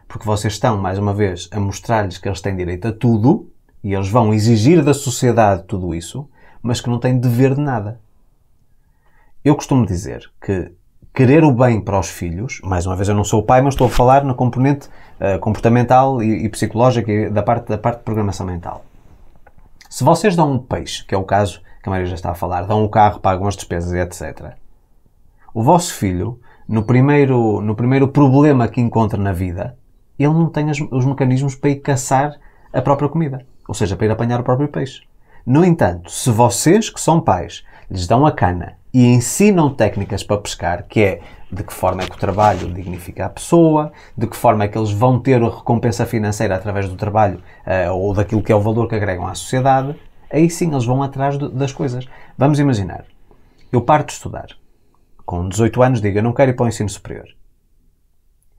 Porque vocês estão, mais uma vez, a mostrar-lhes que eles têm direito a tudo e eles vão exigir da sociedade tudo isso, mas que não têm dever de nada. Eu costumo dizer que querer o bem para os filhos, mais uma vez eu não sou o pai, mas estou a falar na componente comportamental e psicológica e da parte de programação mental. Se vocês dão um peixe, que é o caso que a Maria já está a falar, dão um carro, pagam as despesas e etc., o vosso filho, no primeiro problema que encontra na vida, ele não tem os mecanismos para ir caçar a própria comida. Ou seja, para ir apanhar o próprio peixe. No entanto, se vocês, que são pais, lhes dão a cana e ensinam técnicas para pescar, que é de que forma é que o trabalho dignifica a pessoa, de que forma é que eles vão ter a recompensa financeira através do trabalho ou daquilo que é o valor que agregam à sociedade, aí sim eles vão atrás das coisas. Vamos imaginar, eu paro de estudar. Com 18 anos digo, eu não quero ir para o ensino superior.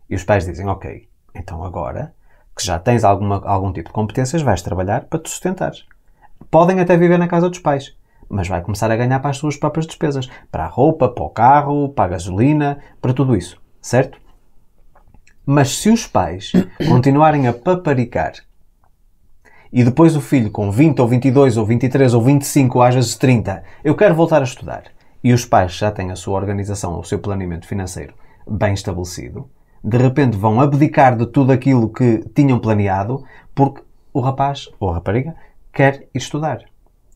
E os pais dizem, ok, então agora que já tens algum tipo de competências, vais trabalhar para te sustentares. Podem até viver na casa dos pais, mas vai começar a ganhar para as suas próprias despesas. Para a roupa, para o carro, para a gasolina, para tudo isso. Certo? Mas se os pais continuarem a paparicar e depois o filho com 20 ou 22 ou 23 ou 25 ou às vezes 30, eu quero voltar a estudar, e os pais já têm a sua organização, o seu planeamento financeiro bem estabelecido, de repente vão abdicar de tudo aquilo que tinham planeado porque o rapaz ou a rapariga quer ir estudar.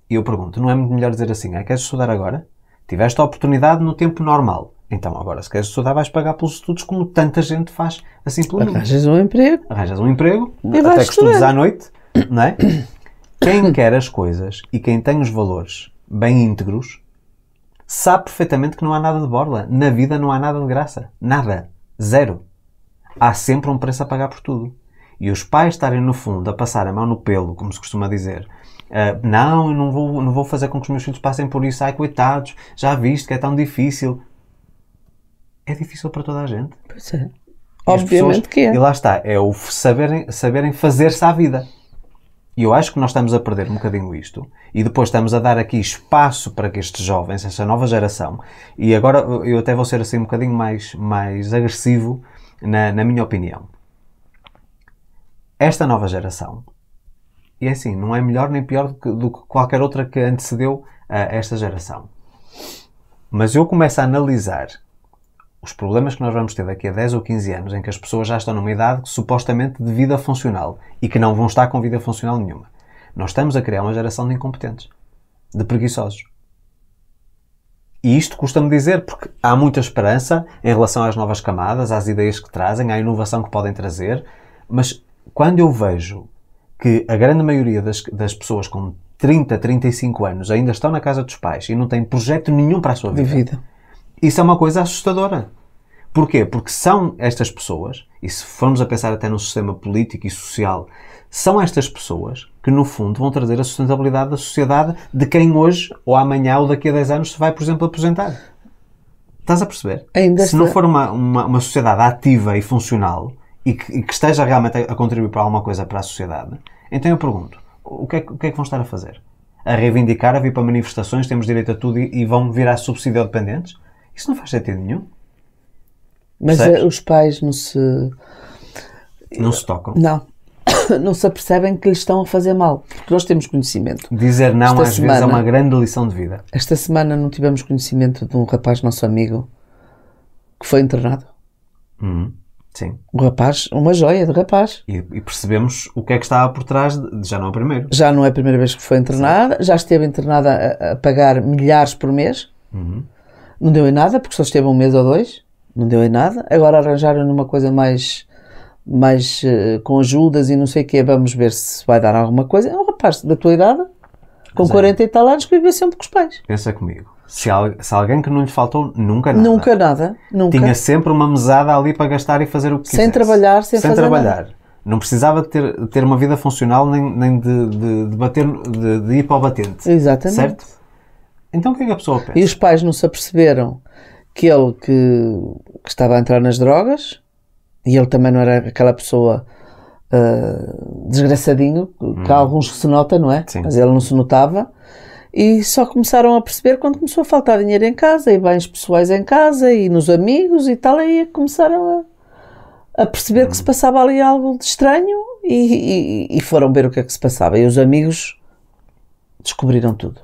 E eu pergunto, não é muito melhor dizer assim, queres estudar agora? Tiveste a oportunidade no tempo normal. Então agora, se queres estudar, vais pagar pelos estudos como tanta gente faz assim pelo mundo. Arranjas um emprego. Arranjas um emprego, E até vais que estudes estudar. à noite, não é? Quem quer as coisas e quem tem os valores bem íntegros, sabe perfeitamente que não há nada de borla. Na vida não há nada de graça. Nada. Zero. Há sempre um preço a pagar por tudo. E os pais estarem, no fundo, a passar a mão no pelo, como se costuma dizer, não, eu não vou fazer com que os meus filhos passem por isso, ai, coitados, já viste que é tão difícil. É difícil para toda a gente. Pois é. E as Obviamente pessoas- que é. E lá está, é o saberem fazer-se à vida. E eu acho que nós estamos a perder um bocadinho isto. E depois estamos a dar aqui espaço para que estes jovens, esta nova geração, e agora eu até vou ser assim um bocadinho mais agressivo na minha opinião. Esta nova geração, e é assim, não é melhor nem pior do que qualquer outra que antecedeu a esta geração. Mas eu começo a analisar os problemas que nós vamos ter daqui a 10 ou 15 anos, em que as pessoas já estão numa idade supostamente de vida funcional e que não vão estar com vida funcional nenhuma. Nós estamos a criar uma geração de incompetentes, de preguiçosos. E isto custa-me dizer porque há muita esperança em relação às novas camadas, às ideias que trazem, à inovação que podem trazer, mas quando eu vejo que a grande maioria das pessoas com 30, 35 anos ainda estão na casa dos pais e não têm projeto nenhum para a sua De vida, vida. isso é uma coisa assustadora. Porquê? Porque são estas pessoas, e se formos a pensar até no sistema político e social, são estas pessoas que, no fundo, vão trazer a sustentabilidade da sociedade de quem hoje, ou amanhã, ou daqui a 10 anos, se vai, por exemplo, aposentar. Estás a perceber? Ainda Se não está- for uma sociedade ativa e funcional, e que esteja realmente a contribuir para alguma coisa para a sociedade, então eu pergunto, o que é que vão estar a fazer? A reivindicar, a vir para manifestações, temos direito a tudo e vão virar subsídio-dependentes? Isso não faz sentido nenhum. Mas Percebes? os pais não se... Não se tocam. Não. Não se apercebem que lhes estão a fazer mal. Porque nós temos conhecimento. Dizer não Esta às vezes é semana- uma grande lição de vida. Esta semana não tivemos conhecimento de um rapaz nosso amigo que foi internado. Sim. Um rapaz, uma joia de rapaz. E percebemos o que é que estava por trás, já não é o primeiro. Já não é a primeira vez que foi internada. Já esteve internada a pagar milhares por mês. Não deu em nada, porque só esteve um mês ou dois. Não deu em nada. Agora arranjaram numa coisa mais com ajudas e não sei o quê. Vamos ver se vai dar alguma coisa. É um rapaz da tua idade. Com 40 e tal anos que vivia sempre com os pais. Pensa comigo. Se alguém que não lhe faltou nunca nada. Nunca nada. Nunca. Tinha sempre uma mesada ali para gastar e fazer o que quisesse. Sem trabalhar, sem fazer trabalhar. Nada. Não precisava de ter uma vida funcional nem de bater, de ir para o batente. Exatamente. Certo? Então o que é que a pessoa pensa? E os pais não se aperceberam que ele que estava a entrar nas drogas, e ele também não era aquela pessoa desgraçadinho, que há alguns que se nota, não é? Sim. Mas ele não se notava. E só começaram a perceber quando começou a faltar dinheiro em casa, e bens pessoais em casa, e nos amigos e tal, aí começaram a perceber que se passava ali algo de estranho e foram ver o que é que se passava. E os amigos descobriram tudo.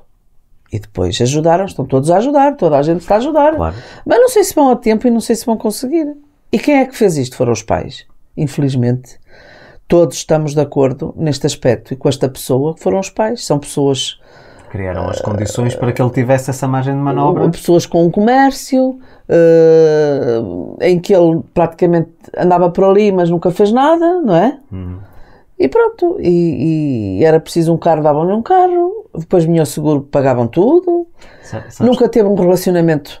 E depois ajudaram, estão todos a ajudar, toda a gente está a ajudar. Claro. Mas não sei se vão a tempo e não sei se vão conseguir. E quem é que fez isto? Foram os pais. Infelizmente, todos estamos de acordo neste aspecto. E com esta pessoa, foram os pais. São pessoas... Criaram as condições para que ele tivesse essa margem de manobra. Pessoas com um comércio, em que ele praticamente andava por ali, mas nunca fez nada, não é? E pronto. E era preciso um carro, davam-lhe um carro. Depois vinha o seguro, pagavam tudo. Sabes? Nunca teve um relacionamento.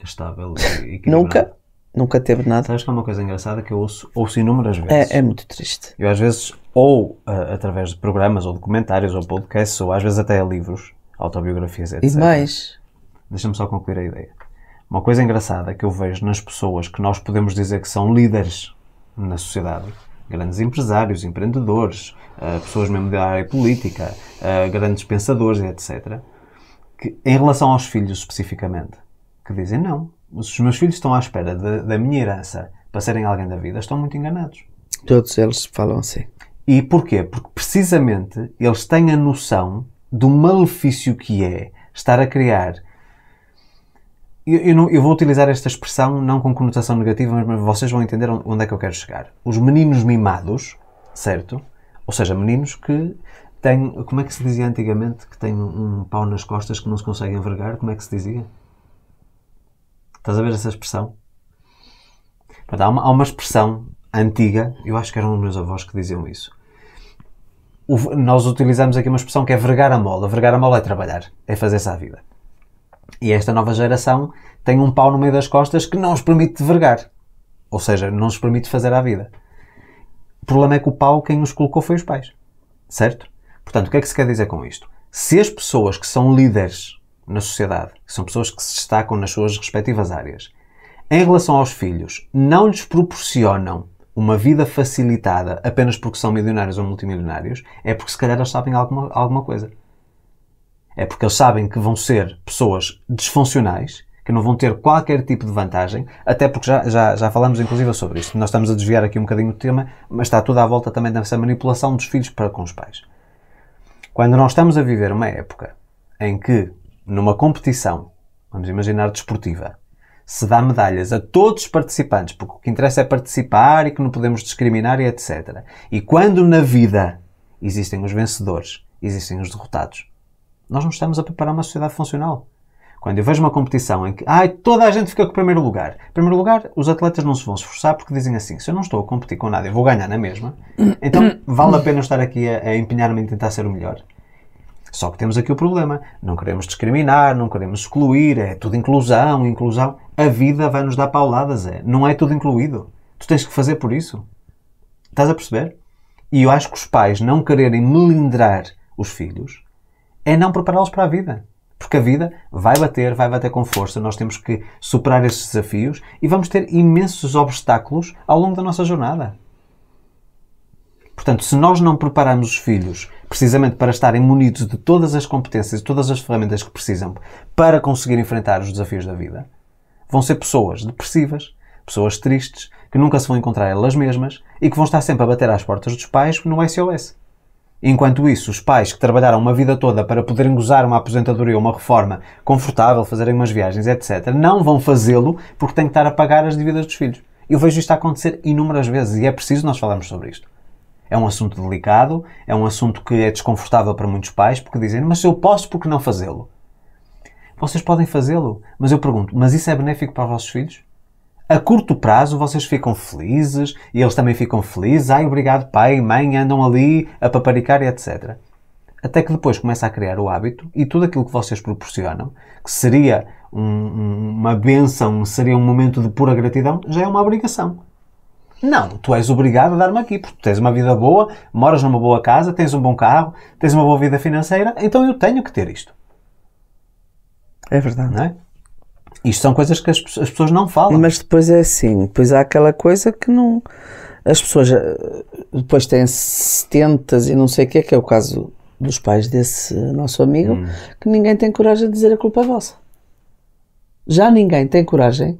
Estável e equilibrado. Nunca teve nada. Sabes que é uma coisa engraçada que eu ouço inúmeras vezes. É muito triste. Eu às vezes, ou através de programas, ou documentários, ou podcasts, ou às vezes até livros, autobiografias, etc. E mais. Deixa-me só concluir a ideia. Uma coisa engraçada que eu vejo nas pessoas que nós podemos dizer que são líderes na sociedade, grandes empresários, empreendedores, pessoas mesmo da área política, grandes pensadores, etc., que em relação aos filhos especificamente, que dizem não, os meus filhos estão à espera da minha herança para serem alguém da vida, estão muito enganados. Todos eles falam assim. E porquê? Porque precisamente eles têm a noção do malefício que é estar a criar... Eu vou utilizar esta expressão não com conotação negativa, mas vocês vão entender onde é que eu quero chegar. Os meninos mimados, certo? Ou seja, meninos que têm... Como é que se dizia antigamente? Que têm um pau nas costas que não se conseguem envergar? Como é que se dizia? Estás a ver essa expressão? Há uma expressão antiga, eu acho que eram os meus avós que diziam isso. Nós utilizamos aqui uma expressão que é vergar a mola. Vergar a mola é trabalhar, é fazer-se à vida. E esta nova geração tem um pau no meio das costas que não os permite vergar. Ou seja, não os permite fazer à vida. O problema é que o pau, quem os colocou foi os pais. Certo? Portanto, o que é que se quer dizer com isto? Se as pessoas que são líderes na sociedade, que são pessoas que se destacam nas suas respectivas áreas, em relação aos filhos, não lhes proporcionam uma vida facilitada apenas porque são milionários ou multimilionários, é porque se calhar eles sabem alguma coisa. É porque eles sabem que vão ser pessoas disfuncionais, que não vão ter qualquer tipo de vantagem, até porque já falamos inclusive sobre isto. Nós estamos a desviar aqui um bocadinho do tema, mas está tudo à volta também dessa manipulação dos filhos para com os pais. Quando nós estamos a viver uma época em que, numa competição, vamos imaginar desportiva, se dá medalhas a todos os participantes, porque o que interessa é participar e que não podemos discriminar e etc. E quando na vida existem os vencedores, existem os derrotados, nós não estamos a preparar uma sociedade funcional. Quando eu vejo uma competição em que toda a gente fica com o primeiro lugar. Em primeiro lugar, os atletas não se vão esforçar porque dizem assim, se eu não estou a competir com nada, eu vou ganhar na mesma, então vale a pena estar aqui a empenhar-me em tentar ser o melhor. Só que temos aqui o problema. Não queremos discriminar, não queremos excluir, é tudo inclusão. A vida vai nos dar pauladas, não é tudo incluído. Tu tens que fazer por isso. Estás a perceber? E eu acho que os pais não quererem melindrar os filhos é não prepará-los para a vida. Porque a vida vai bater com força. Nós temos que superar esses desafios e vamos ter imensos obstáculos ao longo da nossa jornada. Portanto, se nós não prepararmos os filhos precisamente para estarem munidos de todas as competências e todas as ferramentas que precisam para conseguir enfrentar os desafios da vida, vão ser pessoas depressivas, pessoas tristes, que nunca se vão encontrar elas mesmas e que vão estar sempre a bater às portas dos pais no SOS. Enquanto isso, os pais que trabalharam uma vida toda para poderem gozar uma aposentadoria ou uma reforma confortável, fazerem umas viagens, etc., não vão fazê-lo porque têm que estar a pagar as dívidas dos filhos. Eu vejo isto a acontecer inúmeras vezes e é preciso nós falarmos sobre isto. É um assunto delicado, é um assunto que é desconfortável para muitos pais porque dizem, mas eu posso, por que não fazê-lo? Vocês podem fazê-lo, mas eu pergunto, mas isso é benéfico para os vossos filhos? A curto prazo vocês ficam felizes e eles também ficam felizes. Obrigado pai e mãe, andam ali a paparicar e etc. até que depois começa a criar o hábito e tudo aquilo que vocês proporcionam, que seria uma bênção, seria um momento de pura gratidão, já é uma obrigação. Não, tu és obrigado a dar-me aqui, porque tu tens uma vida boa, moras numa boa casa, tens um bom carro, tens uma boa vida financeira, então eu tenho que ter isto. É verdade. Não é? Isto são coisas que as pessoas não falam. Mas depois é assim, depois há aquela coisa que não... As pessoas depois têm 70 e não sei o que é o caso dos pais desse nosso amigo, que ninguém tem coragem de dizer a culpa é vossa. Já ninguém tem coragem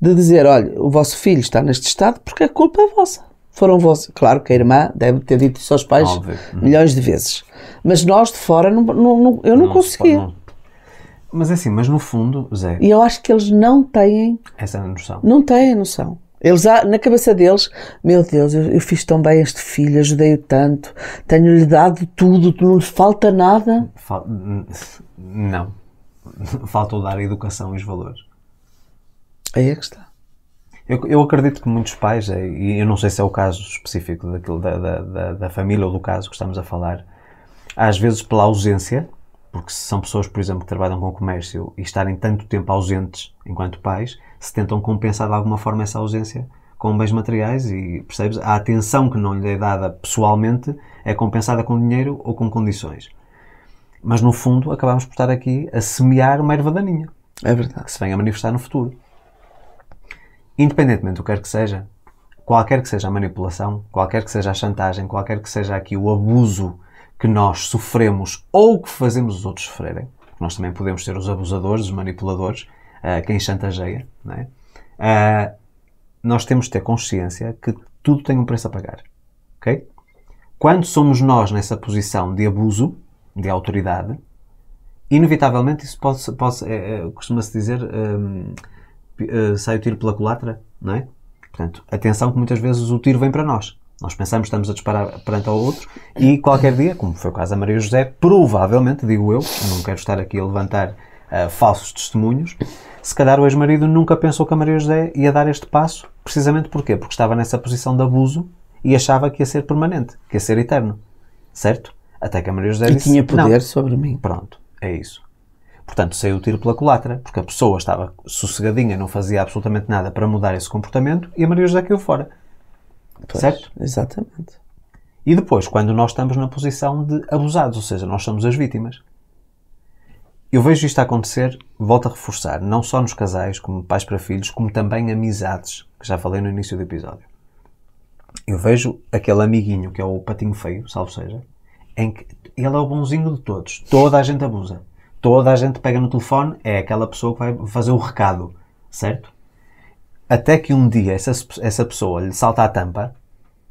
de dizer, olha, o vosso filho está neste estado porque a culpa é vossa. Foram vossos. Claro que a irmã deve ter dito isso aos pais milhões de vezes. Mas nós de fora, eu não conseguia. Mas é assim, mas no fundo, Zé... E eu acho que eles não têm... essa noção. Não têm a noção. Eles, na cabeça deles, meu Deus, eu fiz tão bem este filho, ajudei-o tanto, tenho-lhe dado tudo, não lhe falta nada. Não. Falta dar a educação e os valores. Aí é que está. Eu acredito que muitos pais, e eu não sei se é o caso específico daquilo, da família ou do caso que estamos a falar, às vezes pela ausência, porque se são pessoas, por exemplo, que trabalham com o comércio e estarem tanto tempo ausentes enquanto pais, se tentam compensar de alguma forma essa ausência com bens materiais e, percebes, a atenção que não lhe é dada pessoalmente é compensada com dinheiro ou com condições. Mas no fundo acabamos por estar aqui a semear uma erva daninha. É verdade. Que se vem a manifestar no futuro. Independentemente do que quer que seja, qualquer que seja a manipulação, qualquer que seja a chantagem, qualquer que seja aqui o abuso que nós sofremos ou que fazemos os outros sofrerem, nós também podemos ser os abusadores, os manipuladores, quem chantageia, não é? Nós temos de ter consciência que tudo tem um preço a pagar, ok? Quando somos nós nessa posição de abuso, de autoridade, inevitavelmente isso costuma-se dizer, sai o tiro pela culatra, não é? Portanto, atenção que muitas vezes o tiro vem para nós. Nós pensamos que estamos a disparar perante ao outro e qualquer dia, como foi o caso da Maria José, provavelmente, digo eu, não quero estar aqui a levantar falsos testemunhos, se calhar o ex-marido nunca pensou que a Maria José ia dar este passo, precisamente porquê? Porque estava nessa posição de abuso e achava que ia ser permanente, que ia ser eterno, certo? Até que a Maria José disse, tinha poder não. sobre mim. Pronto, é isso. Portanto, saiu o tiro pela culatra, porque a pessoa estava sossegadinha, não fazia absolutamente nada para mudar esse comportamento e a Maria José caiu fora. Pois, certo? Exatamente. E depois, quando nós estamos na posição de abusados, ou seja, nós somos as vítimas. Eu vejo isto a acontecer, volto a reforçar, não só nos casais, como pais para filhos, como também amizades, que já falei no início do episódio. Eu vejo aquele amiguinho que é o patinho feio, salvo seja, em que ele é o bonzinho de todos. Toda a gente abusa. Toda a gente pega no telefone, é aquela pessoa que vai fazer o recado, certo? Até que um dia essa pessoa lhe salta a tampa,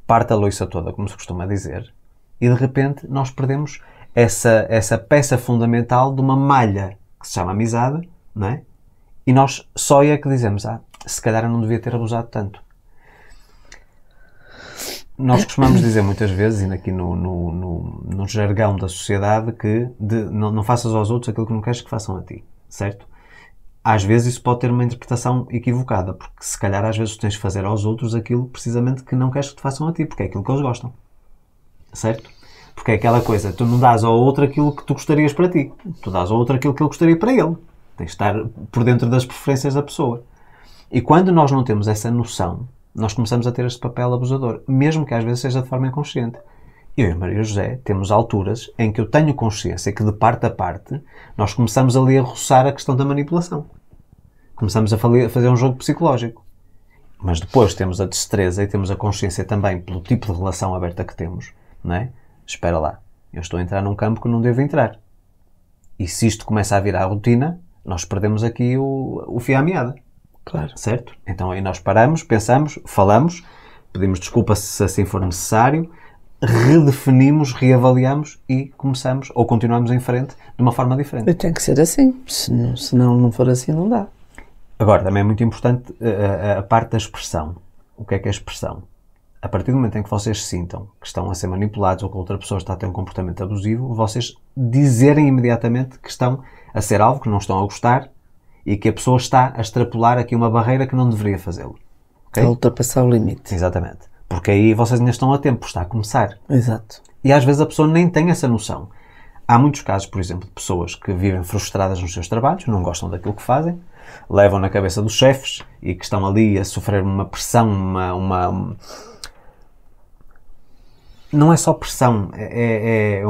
parte a loiça toda, como se costuma dizer, e de repente nós perdemos essa peça fundamental de uma malha que se chama amizade, não é? E nós só é que dizemos, se calhar eu não devia ter abusado tanto. Nós costumamos dizer muitas vezes, e aqui no jargão da sociedade, que não faças aos outros aquilo que não queres que façam a ti, certo? Às vezes isso pode ter uma interpretação equivocada, porque se calhar às vezes tu tens de fazer aos outros aquilo precisamente que não queres que te façam a ti, porque é aquilo que eles gostam. Certo? Porque é aquela coisa, tu não dás ao outro aquilo que tu gostarias para ti, tu dás ao outro aquilo que ele gostaria para ele. Tens de estar por dentro das preferências da pessoa. E quando nós não temos essa noção, nós começamos a ter este papel abusador, mesmo que às vezes seja de forma inconsciente. Eu e a Maria José temos alturas em que eu tenho consciência que de parte a parte nós começamos ali a roçar a questão da manipulação. Começamos a fazer um jogo psicológico. Mas depois temos a destreza e temos a consciência também pelo tipo de relação aberta que temos, não é? Espera lá, eu estou a entrar num campo que não devo entrar. E se isto começa a virar a rotina, nós perdemos aqui o fio à meada. Claro. Certo? Então aí nós paramos, pensamos, falamos, pedimos desculpa se assim for necessário, redefinimos, reavaliamos e começamos, ou continuamos em frente de uma forma diferente. E tem que ser assim, se não for assim não dá. Agora, também é muito importante a parte da expressão. O que é a expressão? A partir do momento em que vocês sintam que estão a ser manipulados ou que outra pessoa está a ter um comportamento abusivo, vocês dizerem imediatamente que estão a ser alvo, que não estão a gostar e que a pessoa está a extrapolar aqui uma barreira que não deveria fazê-lo. Okay? A ultrapassar o limite. Exatamente. Porque aí vocês ainda estão a tempo, está a começar. Exato. E às vezes a pessoa nem tem essa noção. Há muitos casos, por exemplo, de pessoas que vivem frustradas nos seus trabalhos, não gostam daquilo que fazem, levam na cabeça dos chefes e que estão ali a sofrer uma pressão, não é só pressão, é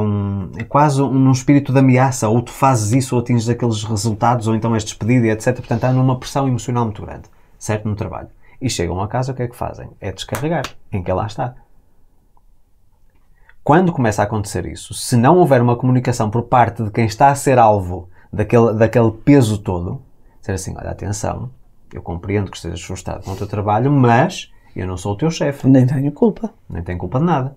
quase um espírito de ameaça, ou tu fazes isso ou atinges aqueles resultados, ou então és despedido, etc. Portanto, há numa pressão emocional muito grande, certo? No trabalho. E chegam a casa, o que é que fazem? É descarregar, em que lá está. Quando começa a acontecer isso, se não houver uma comunicação por parte de quem está a ser alvo daquele peso todo, dizer assim, olha, atenção, eu compreendo que estejas frustrado com o teu trabalho, mas eu não sou o teu chefe. Nem tenho culpa. Nem tenho culpa de nada.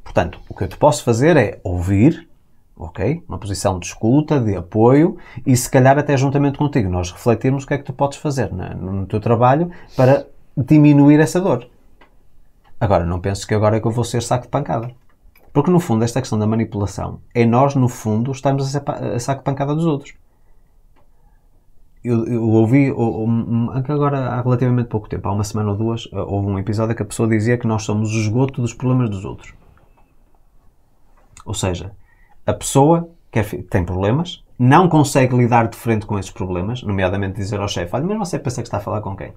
Portanto, o que eu te posso fazer é ouvir, ok? Uma posição de escuta, de apoio, e se calhar até juntamente contigo nós refletirmos o que é que tu podes fazer no teu trabalho para diminuir essa dor. Agora, não penses que agora é que eu vou ser saco de pancada. Porque, no fundo, esta questão da manipulação é nós, no fundo, estamos a ser saco de pancada dos outros. Eu ouvi, agora há relativamente pouco tempo, há uma semana ou duas, houve um episódio que a pessoa dizia que nós somos o esgoto dos problemas dos outros. Ou seja, a pessoa tem problemas, não consegue lidar de frente com esses problemas, nomeadamente dizer ao chefe, olha, mas você pensa que está a falar com quem?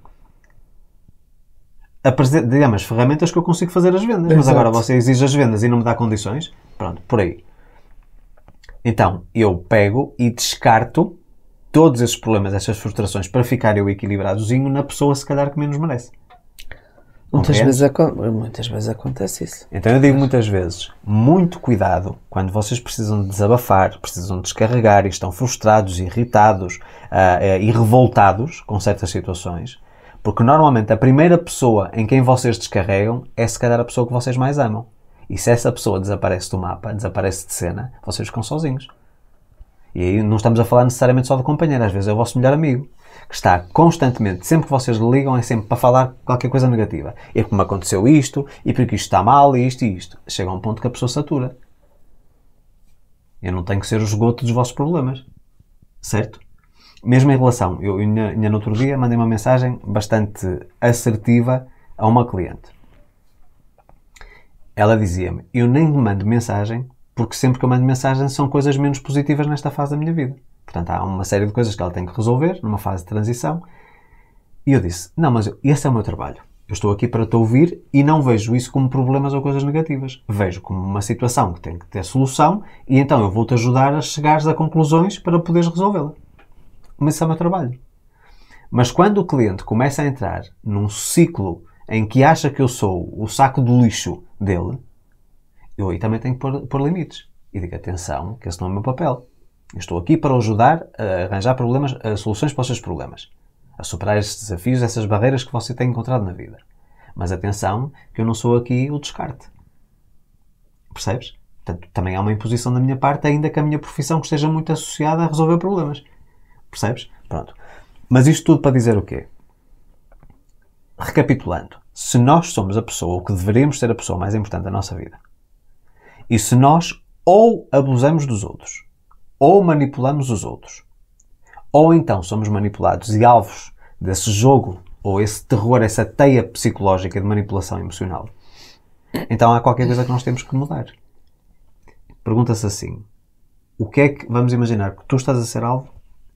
Dê-me as ferramentas que eu consigo fazer as vendas, mas agora você exige as vendas e não me dá condições. Pronto, por aí. Então, eu pego e descarto todos esses problemas, essas frustrações, para ficar eu equilibradozinho na pessoa, se calhar, que menos merece. Muitas vezes acontece isso. Então eu digo muitas vezes, muito cuidado quando vocês precisam de desabafar, precisam de descarregar e estão frustrados, irritados e revoltados com certas situações, porque normalmente a primeira pessoa em quem vocês descarregam é se calhar a pessoa que vocês mais amam. E se essa pessoa desaparece do mapa, desaparece de cena, vocês ficam sozinhos. E aí não estamos a falar necessariamente só de companheiro, às vezes é o vosso melhor amigo, que está constantemente, sempre que vocês ligam, é sempre para falar qualquer coisa negativa. E como aconteceu isto, e porque isto está mal, e isto. Chega a um ponto que a pessoa satura. Eu não tenho que ser o esgoto dos vossos problemas. Certo? Mesmo em relação, eu ainda no outro dia mandei uma mensagem bastante assertiva a uma cliente. Ela dizia-me, eu nem me mando mensagem, porque sempre que eu mando mensagem são coisas menos positivas nesta fase da minha vida. Portanto, há uma série de coisas que ela tem que resolver numa fase de transição. E eu disse, não, mas esse é o meu trabalho. Eu estou aqui para te ouvir e não vejo isso como problemas ou coisas negativas. Vejo como uma situação que tem que ter solução e então eu vou-te ajudar a chegares a conclusões para poderes resolvê-la. Mas esse é o meu trabalho. Mas quando o cliente começa a entrar num ciclo em que acha que eu sou o saco de lixo dele, eu aí também tenho que pôr limites. E digo, atenção, que esse não é o meu papel. Eu estou aqui para o ajudar a arranjar soluções para os seus problemas. A superar esses desafios, essas barreiras que você tem encontrado na vida. Mas atenção, que eu não sou aqui o descarte. Percebes? Portanto, também há uma imposição da minha parte, ainda que a minha profissão esteja muito associada a resolver problemas. Percebes? Pronto. Mas isto tudo para dizer o quê? Recapitulando. Se nós somos a pessoa, ou que deveríamos ser a pessoa mais importante da nossa vida, e se nós ou abusamos dos outros, ou manipulamos os outros, ou então somos manipulados e alvos desse jogo, ou esse terror, essa teia psicológica de manipulação emocional, então há qualquer coisa que nós temos que mudar. Pergunta-se assim, o que é que, vamos imaginar que tu estás a ser alvo,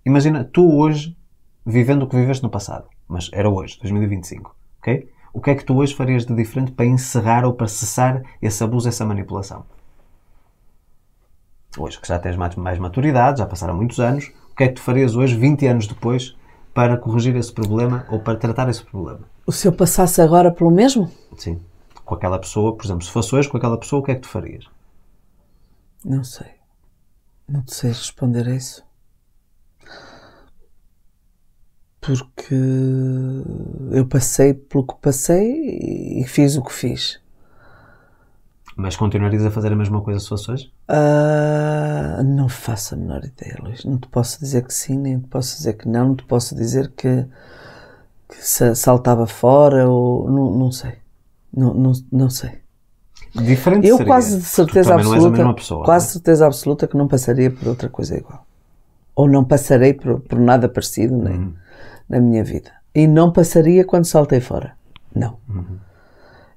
imagina tu hoje, vivendo o que viveste no passado, mas era hoje, 2025, ok? O que é que tu hoje farias de diferente para encerrar ou para cessar esse abuso, essa manipulação? Hoje, que já tens mais maturidade, já passaram muitos anos, o que é que tu farias hoje, 20 anos depois, para corrigir esse problema ou para tratar esse problema? Se eu passasse agora pelo mesmo? Sim. Com aquela pessoa, por exemplo, se fosse hoje com aquela pessoa, o que é que tu farias? Não sei. Não sei responder a isso. Porque eu passei pelo que passei e fiz o que fiz. Mas continuarias a fazer a mesma coisa se fosse hoje? Não faço a menor ideia, Luís. Não te posso dizer que sim, nem te posso dizer que não. Não te posso dizer que saltava fora ou... Não sei. Não sei. Diferente eu seria. Quase de certeza absoluta, não és a mesma pessoa, quase não é? certeza absoluta que não passaria por outra coisa igual. Ou não passarei por nada parecido na minha vida. E não passaria quando saltei fora. Não.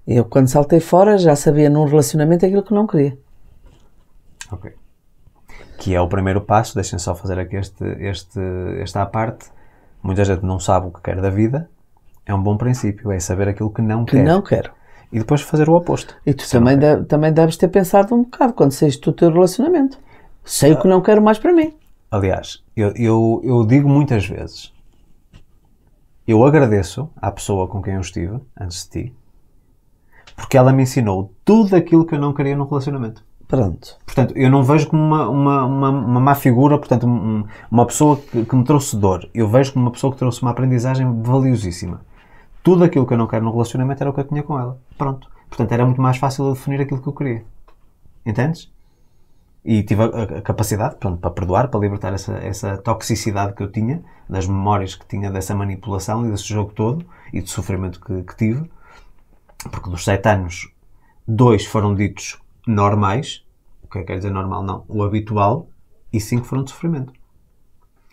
Eu, quando saltei fora, já sabia num relacionamento aquilo que não queria. Ok. que é o primeiro passo. Deixem só fazer aqui esta à parte. Muita gente não sabe o que quer da vida. É um bom princípio, é saber aquilo que não quer. Que não quero. E depois fazer o oposto. E tu também deves ter pensado um bocado quando saíste do teu relacionamento. Sei o que não quero mais para mim. Aliás, eu digo muitas vezes, eu agradeço à pessoa com quem eu estive, antes de ti, porque ela me ensinou tudo aquilo que eu não queria num relacionamento. Pronto. Portanto, eu não vejo como uma má figura, portanto, uma pessoa que me trouxe dor. Eu vejo como uma pessoa que trouxe uma aprendizagem valiosíssima. Tudo aquilo que eu não quero no relacionamento era o que eu tinha com ela. Pronto. Portanto, era muito mais fácil eu definir aquilo que eu queria. Entendes? E tive a capacidade, pronto, para perdoar, para libertar essa toxicidade que eu tinha, das memórias que tinha dessa manipulação e desse jogo todo, e do sofrimento que tive. Porque dos 7 anos, 2 foram ditos normais, o que quer dizer normal não, o habitual, e 5 foram de sofrimento.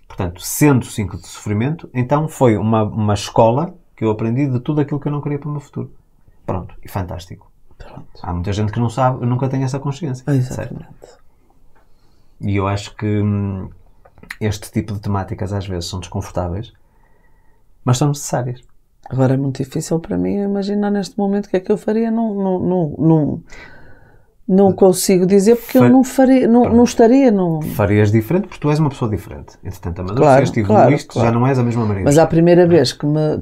Portanto, sendo 5 de sofrimento, então foi uma escola que eu aprendi de tudo aquilo que eu não queria para o meu futuro. Pronto, e fantástico. Pronto. Há muita gente que não sabe, eu nunca tenho essa consciência. Exatamente. Certo? E eu acho que este tipo de temáticas às vezes são desconfortáveis, mas são necessárias. Agora é muito difícil para mim imaginar neste momento o que é que eu faria. Não consigo dizer porque eu não faria, não estaria. Farias diferente porque tu és uma pessoa diferente. Entretanto, amadureceste, evoluíste, já não és a mesma Maria. Mas à primeira vez que me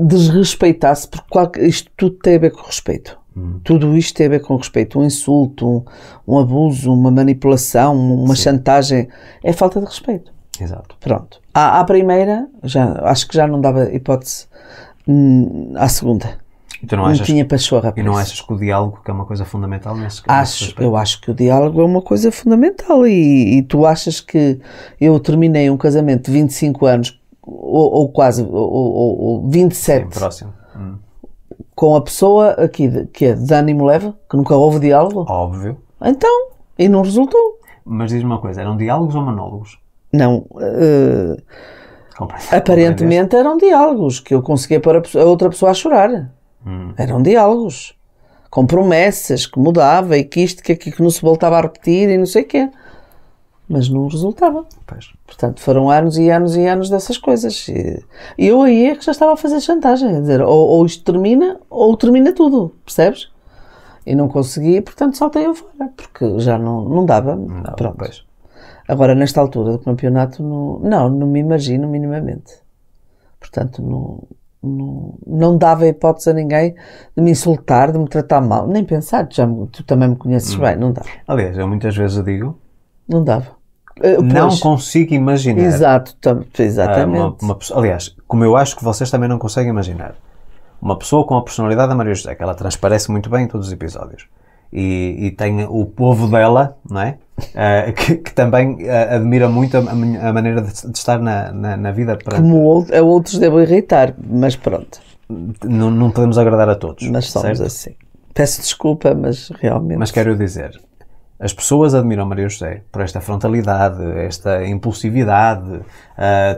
desrespeitasse, porque isto tudo tem a ver com respeito. Tudo isto tem a ver com respeito. Um insulto, um abuso, uma manipulação, uma chantagem, é falta de respeito. Exato. Pronto. À primeira, acho que já não dava hipótese. À segunda. Tu não tinha pachorra. E não achas que o diálogo que é uma coisa fundamental nesse caso? Eu acho que o diálogo é uma coisa fundamental e tu achas que eu terminei um casamento de 25 anos ou quase, ou 27 Sim, próximo. Com a pessoa aqui que é de ânimo leve, que nunca houve diálogo? Óbvio. Então, e não resultou. Mas diz-me uma coisa, eram diálogos ou monólogos? Não, aparentemente eram diálogos que eu conseguia pôr a outra pessoa a chorar. Eram diálogos com promessas que mudava e que isto, que aqui que não se voltava a repetir e não sei o quê, mas não resultava. Pois. Portanto, foram anos e anos e anos dessas coisas e eu aí é que já estava a fazer chantagem, a dizer ou isto termina ou termina tudo, percebes? E não consegui, portanto saltei eu fora porque já não dava. Pronto. Pois. Agora, nesta altura do campeonato, não me imagino minimamente. Portanto, não dava hipótese a ninguém de me insultar, de me tratar mal. Nem pensar, tu também me conheces bem, não dava. Aliás, eu muitas vezes digo... Não dava. Não consigo imaginar. Exato, exatamente. Aliás, como eu acho que vocês também não conseguem imaginar. Uma pessoa com a personalidade da Maria José, que ela transparece muito bem em todos os episódios. E tem o povo dela, não é? Que também admira muito a maneira de estar na vida. Como a outros devo irritar, mas pronto. Não podemos agradar a todos. Mas somos certo? assim. Peço desculpa, mas realmente... Mas quero dizer, as pessoas admiram Maria José por esta frontalidade, esta impulsividade,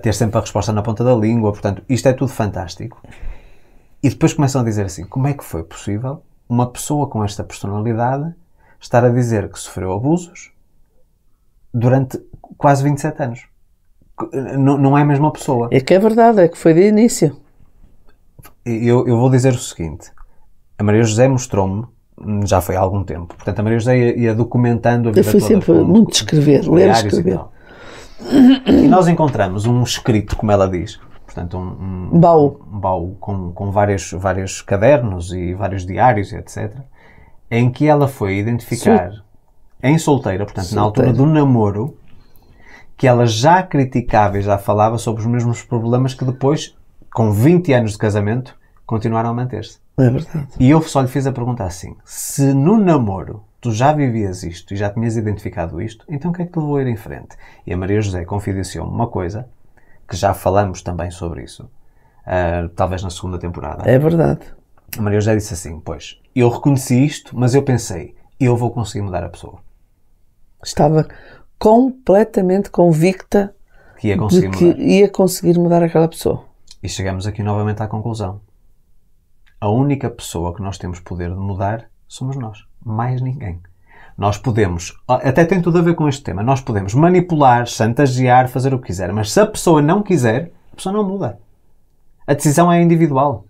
ter sempre a resposta na ponta da língua, portanto, isto é tudo fantástico. E depois começam a dizer assim, como é que foi possível uma pessoa com esta personalidade estar a dizer que sofreu abusos durante quase 27 anos? Não é a mesma pessoa. É que é verdade, é que foi de início. Eu vou dizer o seguinte, a Maria José mostrou-me, já foi há algum tempo, portanto a Maria José ia documentando a vida toda. Eu fui sempre muito de escrever, ler e escrever. E nós encontramos um escrito, como ela diz, portanto um baú com vários cadernos e vários diários e etc, em que ela foi identificar em solteira, portanto na altura do namoro, que ela já criticava e já falava sobre os mesmos problemas que depois, com 20 anos de casamento, continuaram a manter-se. É verdade. E eu só lhe fiz a pergunta assim, se no namoro tu já vivias isto e já tinhas identificado isto, então o que é que te levou a ir em frente? E a Maria José confidenciou-me uma coisa, que já falamos também sobre isso, talvez na segunda temporada. É verdade. A Maria José disse assim, pois, eu reconheci isto, mas eu pensei, eu vou conseguir mudar a pessoa. Estava completamente convicta que ia conseguir mudar aquela pessoa. E chegamos aqui novamente à conclusão. A única pessoa que nós temos poder de mudar somos nós. Mais ninguém. Nós podemos, até tem tudo a ver com este tema, nós podemos manipular, chantagear, fazer o que quiser, mas se a pessoa não quiser, a pessoa não muda. A decisão é individual.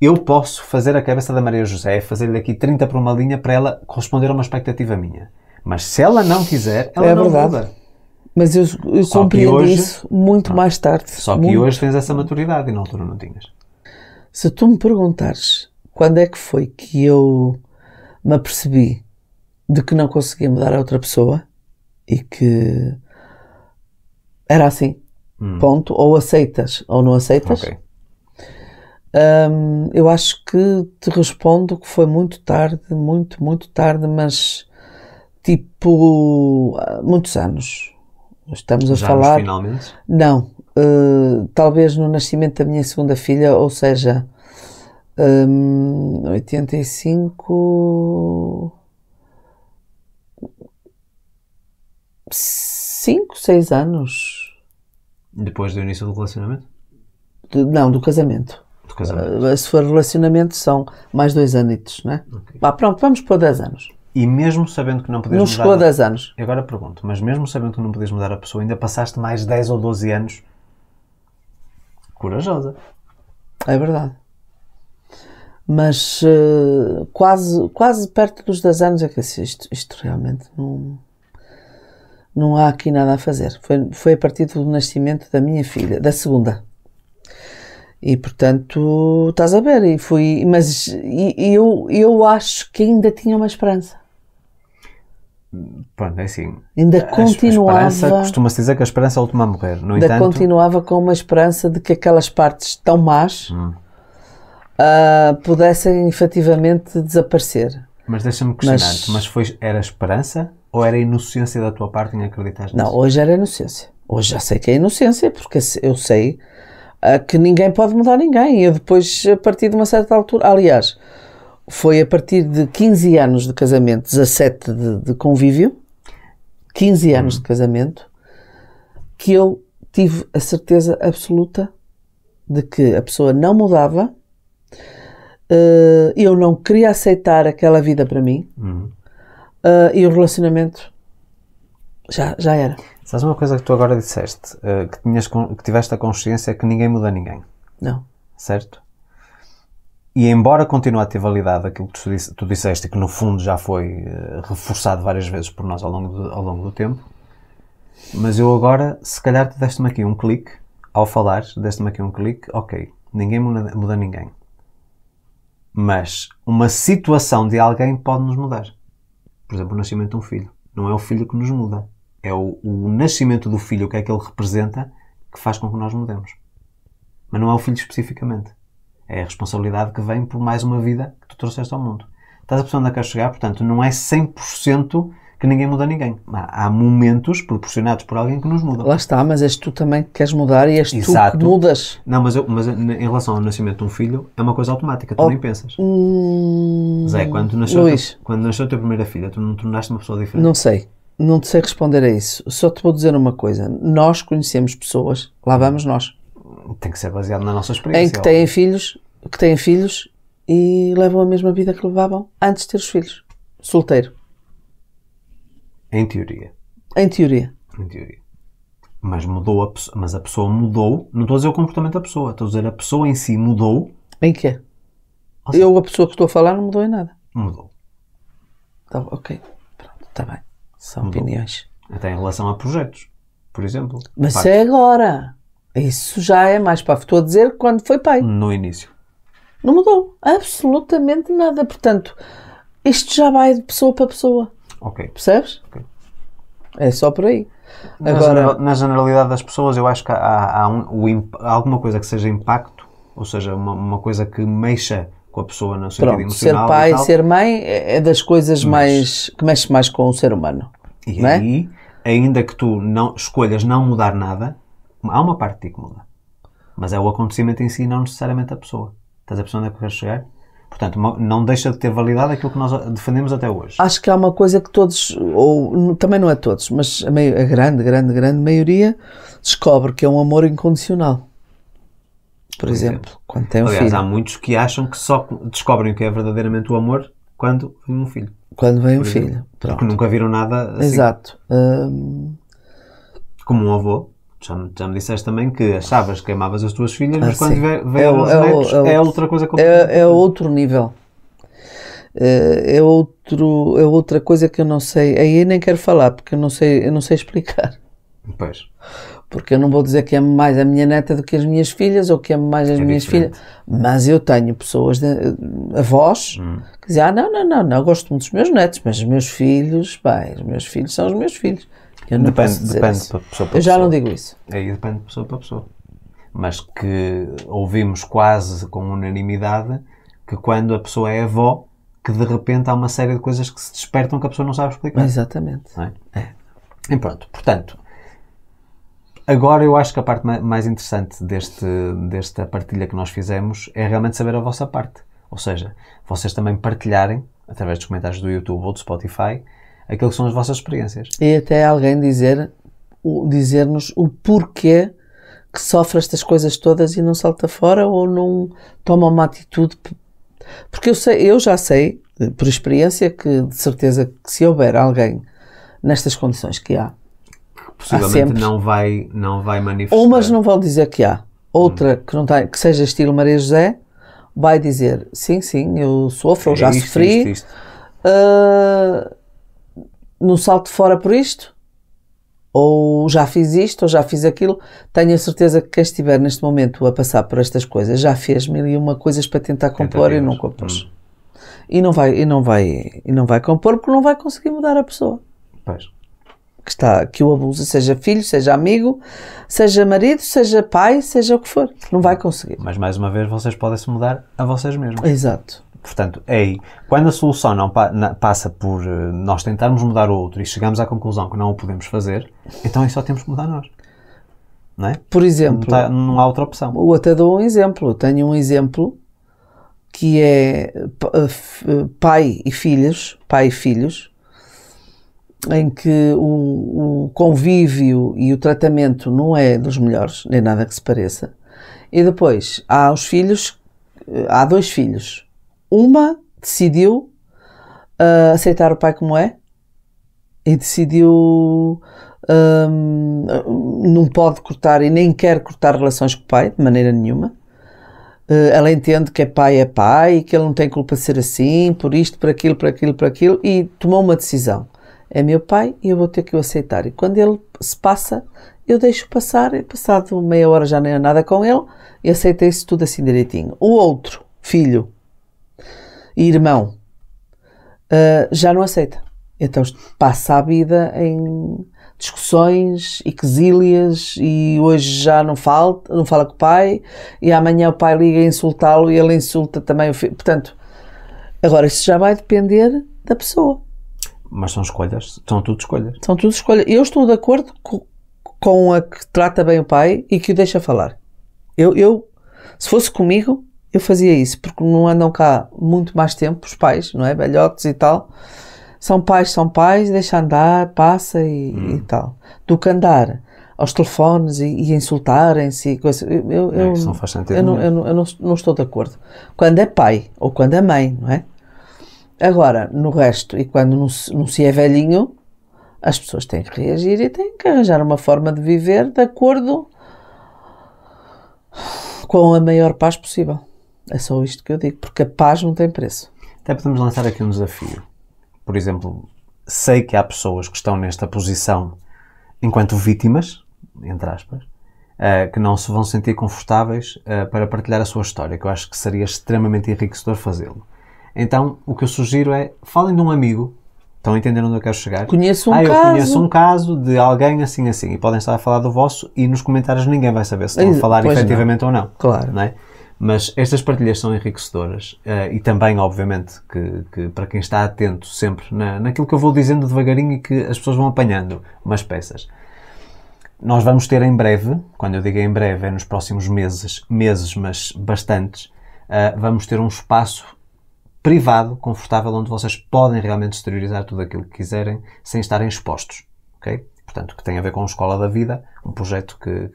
Eu posso fazer a cabeça da Maria José, fazer-lhe aqui 30 por uma linha para ela corresponder a uma expectativa minha. Mas se ela não quiser, ela não muda. Mas eu compreendo isso muito mais tarde. Só que hoje tens essa maturidade e na altura não tinhas. Se tu me perguntares quando é que foi que eu me apercebi de que não conseguia mudar a outra pessoa e que era assim, ponto, ou aceitas ou não aceitas, Ok. eu acho que te respondo que foi muito tarde, muito tarde, mas tipo, muitos anos. Estamos a Já falar... finalmente? Não, talvez no nascimento da minha segunda filha, ou seja, 85, 5, 6 anos. Depois do início do relacionamento? Não, do casamento. Do casamento. Se for relacionamento são mais 2 anitos, não é? Ok. Pronto, vamos pôr 10 anos. E mesmo sabendo que não podias Não mudar... chegou a 10 anos. Eu agora pergunto, mas mesmo sabendo que não podias mudar a pessoa, ainda passaste mais 10 ou 12 anos corajosa. É verdade. Mas quase perto dos 10 anos é que isto realmente não há aqui nada a fazer. Foi a partir do nascimento da minha filha, da segunda. E portanto, estás a ver, mas eu acho que ainda tinha uma esperança. Pronto, é assim. Ainda continuava. Costuma-se dizer que a esperança é a última a morrer. No Ainda entanto, continuava com uma esperança de que aquelas partes tão más pudessem efetivamente desaparecer. mas deixa-me questionar-te, mas era esperança ou era inocência da tua parte em acreditar nisso? Não, hoje era inocência. Hoje já sei que é inocência, porque eu sei que ninguém pode mudar ninguém. Eu depois, a partir de uma certa altura, aliás, foi a partir de 15 anos de casamento, 17 de convívio, 15 anos de casamento, que eu tive a certeza absoluta de que a pessoa não mudava, eu não queria aceitar aquela vida para mim, e o relacionamento já era. Sabes uma coisa que tu agora disseste? Que tiveste a consciência que ninguém muda ninguém. Não. Certo? E embora continue a ter validade aquilo que tu disseste e que no fundo já foi reforçado várias vezes por nós ao longo do tempo, mas eu agora, se calhar te deste-me aqui um clique, ao falar, deste-me aqui um clique, ok, ninguém muda ninguém. Mas uma situação de alguém pode nos mudar. Por exemplo, o nascimento de um filho. Não é o filho que nos muda. É o nascimento do filho, o que é que ele representa, que faz com que nós mudemos. Mas não é o filho especificamente. É a responsabilidade que vem por mais uma vida que tu trouxeste ao mundo. Estás a perceber onde é que queres chegar? Portanto, não é 100% que ninguém muda ninguém. Há momentos proporcionados por alguém que nos mudam. Lá está, mas és tu também que queres mudar e és Exato. tu que mudas. Não, mas em relação ao nascimento de um filho, é uma coisa automática. Tu nem pensas. Zé, quando nasceu a tua primeira filha, tu não tornaste uma pessoa diferente? Não sei. Não te sei responder a isso. Só te vou dizer uma coisa. Nós conhecemos pessoas, lá vamos nós, tem que ser baseado na nossa experiência. em que têm filhos e levam a mesma vida que levavam antes de ter os filhos. Solteiro. Em teoria. Em teoria. Mas mas a pessoa mudou. Não estou a dizer o comportamento da pessoa. Estou a dizer a pessoa em si mudou. Em quê? Seja, a pessoa que estou a falar, não mudou em nada. Mudou. Então, ok. Pronto, está bem. São Mudou. opiniões. Até em relação a projetos, por exemplo. Mas é agora. Isso já é mais para... Estou a dizer quando foi pai. No início. Não mudou. Absolutamente nada. Portanto, isto já vai de pessoa para pessoa. Ok. Percebes? Ok. É só por aí. Agora, na generalidade das pessoas, eu acho que há alguma coisa que seja impacto, ou seja, uma coisa que mexa com a pessoa no sentido emocional. Ser pai e ser mãe é das coisas que mexe mais com o ser humano. E não aí, ainda que tu não escolhas não mudar nada, há uma parte de ti que muda. Mas é o acontecimento em si e não necessariamente a pessoa. Estás a perceber onde é que queres chegar? Portanto, não deixa de ter validade aquilo que nós defendemos até hoje. Acho que há uma coisa que todos, ou também não é todos, mas a grande maioria descobre que é um amor incondicional. Por exemplo, quando tem um Aliás, filho. há muitos que acham que só descobrem o que é verdadeiramente o amor quando tem um filho. Quando vem o filho. Pronto. Porque nunca viram nada assim. Exato. Como um avô. Já me disseste também que achavas que amavas as tuas filhas, mas quando sim. vêm os netos é outra coisa completamente É outro nível. É outra coisa que eu não sei. Aí nem quero falar, porque eu não sei explicar. Pois. Porque eu não vou dizer que amo mais a minha neta do que as minhas filhas, ou que amo mais as minhas diferente. filhas. Mas eu tenho pessoas, avós, que dizem, não, eu gosto muito dos meus netos, mas os meus filhos são os meus filhos. Eu não posso dizer depende isso. de pessoa para Eu já pessoa. não digo isso. Aí depende de pessoa para pessoa. Mas que ouvimos quase com unanimidade que quando a pessoa é avó, que de repente há uma série de coisas que se despertam que a pessoa não sabe explicar. Exatamente. Não é? E pronto, portanto, agora eu acho que a parte mais interessante desta partilha que nós fizemos é realmente saber a vossa parte. Ou seja, vocês também partilharem, através dos comentários do YouTube ou do Spotify, aquilo que são as vossas experiências. E até alguém dizer-nos o porquê que sofre estas coisas todas e não salta fora ou não toma uma atitude. Porque eu já sei, por experiência, que de certeza que se houver alguém nestas condições que há, Possivelmente não vai manifestar. umas não vão dizer que há, outra que não tem, que seja estilo Maria José, vai dizer sim, eu sofro, ou já sofri, isto. não salto fora por isto, ou já fiz isto, ou já fiz aquilo. Tenho a certeza que quem estiver neste momento a passar por estas coisas já fez 1001 coisas para tentar compor e não compôs. E não vai compor porque não vai conseguir mudar a pessoa. Pois. Que o abusa, seja filho, seja amigo, seja marido, seja pai, seja o que for. Não vai conseguir. Mas mais uma vez vocês podem se mudar a vocês mesmos. Exato. Portanto, é aí. Quando a solução não passa por nós tentarmos mudar o outro e chegamos à conclusão que não o podemos fazer, então aí só temos que mudar nós. Não é? Por exemplo, não há outra opção. Eu até dou um exemplo. Eu tenho um exemplo que é pai e filhos, em que o convívio e o tratamento não é dos melhores, nem nada que se pareça. E depois há dois filhos. Uma decidiu aceitar o pai como é e decidiu não pode cortar e nem quer cortar relações com o pai de maneira nenhuma. Ela entende que é pai e que ele não tem culpa de ser assim, por isto, por aquilo e tomou uma decisão. É meu pai e eu vou ter que o aceitar. E quando ele se passa, eu deixo passar. E passado meia hora já nem há nada com ele e aceitei isso tudo assim direitinho. O outro filho e irmão já não aceita. Então passa a vida em discussões e quesílias e hoje já não fala com o pai e amanhã o pai liga a insultá-lo e ele insulta também o filho. Portanto, agora isso já vai depender da pessoa. Mas são escolhas, são tudo escolhas. São tudo escolhas. Eu estou de acordo com a que trata bem o pai e que o deixa falar. Eu se fosse comigo, eu fazia isso, porque não andam cá muito mais tempo os pais, não é? Velhotes e tal. São pais, deixa andar, passa e tal. Do que andar aos telefones e insultarem-se e coisas. Isso não faz sentido. Eu não estou de acordo. Quando é pai ou quando é mãe, não é? Agora, no resto, e quando não se é velhinho, as pessoas têm que reagir e têm que arranjar uma forma de viver de acordo com a maior paz possível. É só isto que eu digo, porque a paz não tem preço. Até podemos lançar aqui um desafio. Por exemplo, sei que há pessoas que estão nesta posição enquanto vítimas, entre aspas, que não se vão sentir confortáveis para partilhar a sua história, que eu acho que seria extremamente enriquecedor fazê-lo. Então, o que eu sugiro é, falem de um amigo, estão a entender onde eu quero chegar? Eu conheço um caso de alguém assim, e podem estar a falar do vosso, e nos comentários ninguém vai saber se estão a falar efetivamente ou não. Claro. Não é? Mas estas partilhas são enriquecedoras e também, obviamente, que para quem está atento sempre naquilo que eu vou dizendo devagarinho e que as pessoas vão apanhando umas peças. Nós vamos ter em breve, quando eu digo em breve é nos próximos meses, mas bastantes, vamos ter um espaço privado, confortável, onde vocês podem realmente exteriorizar tudo aquilo que quiserem sem estarem expostos, ok? Portanto, que tem a ver com a Escola da Vida, um projeto que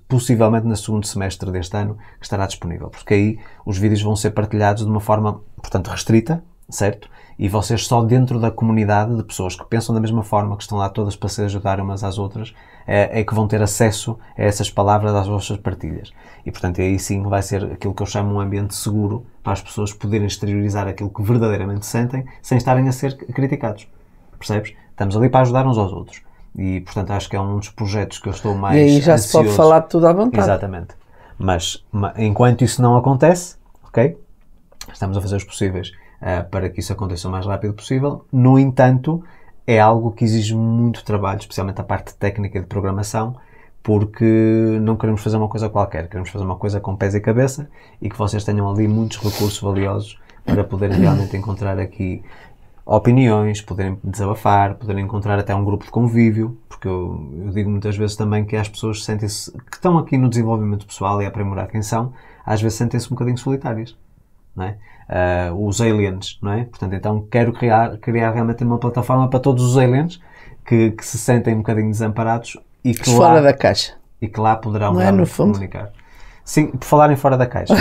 possivelmente no segundo semestre deste ano estará disponível, porque aí os vídeos vão ser partilhados de uma forma, portanto, restrita, certo? E vocês só dentro da comunidade de pessoas que pensam da mesma forma, que estão lá todas para se ajudar umas às outras, é que vão ter acesso a essas palavras, às vossas partilhas. E, portanto, aí sim vai ser aquilo que eu chamo um ambiente seguro para as pessoas poderem exteriorizar aquilo que verdadeiramente sentem, sem estarem a ser criticados. Percebes? Estamos ali para ajudar uns aos outros. E, portanto, acho que é um dos projetos que eu estou mais ansioso. E aí já ansioso. se pode falar de tudo à vontade. Exatamente. Mas enquanto isso não acontece, ok? Estamos a fazer os possíveis para que isso aconteça o mais rápido possível. No entanto, é algo que exige muito trabalho, especialmente a parte técnica de programação, porque não queremos fazer uma coisa qualquer. Queremos fazer uma coisa com pés e cabeça e que vocês tenham ali muitos recursos valiosos para poderem realmente encontrar aqui opiniões, poderem desabafar, poderem encontrar até um grupo de convívio, porque eu digo muitas vezes também que as pessoas sentem-se, que estão aqui no desenvolvimento pessoal e a aprimorar quem são, às vezes sentem-se um bocadinho solitárias, não é? Os aliens, não é? Portanto, então quero criar realmente uma plataforma para todos os aliens que se sentem um bocadinho desamparados e que fora da caixa. E que lá poderão no fundo comunicar. Sim, por falarem fora da caixa.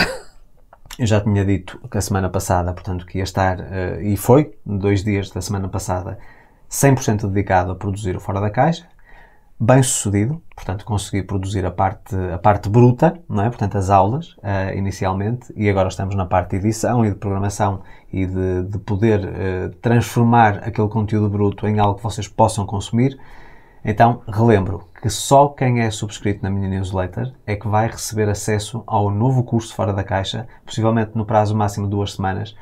Eu já tinha dito que a semana passada, portanto, que ia estar, e foi, 2 dias da semana passada, 100% dedicado a produzir o Fora da Caixa. Bem sucedido, portanto, consegui produzir a parte bruta, não é? Portanto, as aulas, inicialmente, e agora estamos na parte de edição e de programação e de poder transformar aquele conteúdo bruto em algo que vocês possam consumir. Então, relembro que só quem é subscrito na minha newsletter é que vai receber acesso ao novo curso Fora da Caixa, possivelmente no prazo máximo de 2 semanas.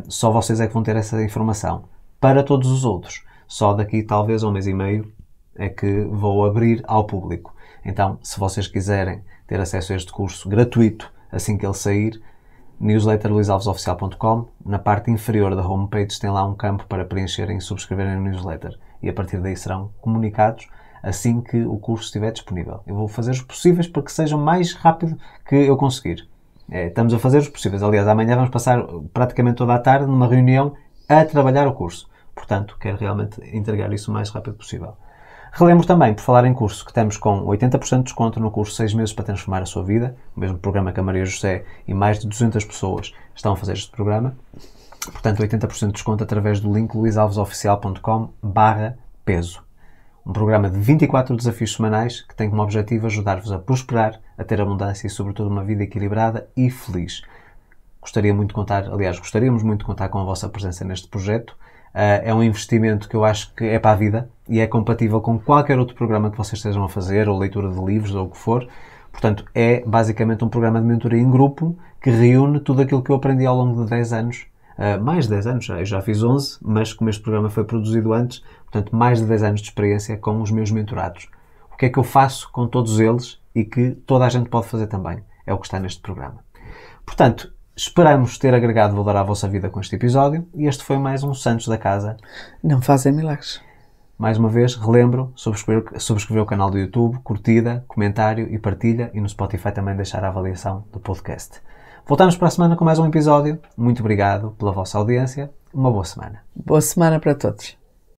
Só vocês é que vão ter essa informação. Para todos os outros, só daqui talvez a 1 mês e meio é que vou abrir ao público. Então, se vocês quiserem ter acesso a este curso gratuito assim que ele sair, newsletterluisalvesoficial.com, na parte inferior da homepage tem lá um campo para preencherem e subscreverem a newsletter. E a partir daí serão comunicados assim que o curso estiver disponível. Eu vou fazer os possíveis para que seja o mais rápido que eu conseguir. Estamos a fazer os possíveis. Aliás, amanhã vamos passar praticamente toda a tarde numa reunião a trabalhar o curso. Portanto, quero realmente entregar isso o mais rápido possível. Relembro também, por falar em curso, que estamos com 80% de desconto no curso 6 meses para transformar a sua vida. O mesmo programa que a Maria José e mais de 200 pessoas estão a fazer este programa. Portanto, 80% de desconto através do link luisalvesoficial.com/peso. Um programa de 24 desafios semanais que tem como objetivo ajudar-vos a prosperar, a ter abundância e, sobretudo, uma vida equilibrada e feliz. Gostaríamos muito de contar com a vossa presença neste projeto. É um investimento que eu acho que é para a vida e é compatível com qualquer outro programa que vocês estejam a fazer, ou leitura de livros, ou o que for. Portanto, é basicamente um programa de mentoria em grupo que reúne tudo aquilo que eu aprendi ao longo de 10 anos. Mais de 10 anos, eu já fiz 11, mas como este programa foi produzido antes, portanto, mais de 10 anos de experiência com os meus mentorados. O que é que eu faço com todos eles e que toda a gente pode fazer também? É o que está neste programa. Portanto, esperamos ter agregado valor à vossa vida com este episódio e este foi mais um Santos da Casa. Não fazem milagres. Mais uma vez, relembro, subscrever o canal do YouTube, curtida, comentário e partilha e no Spotify também deixar a avaliação do podcast. Voltamos para a semana com mais um episódio. Muito obrigado pela vossa audiência. Uma boa semana. Boa semana para todos.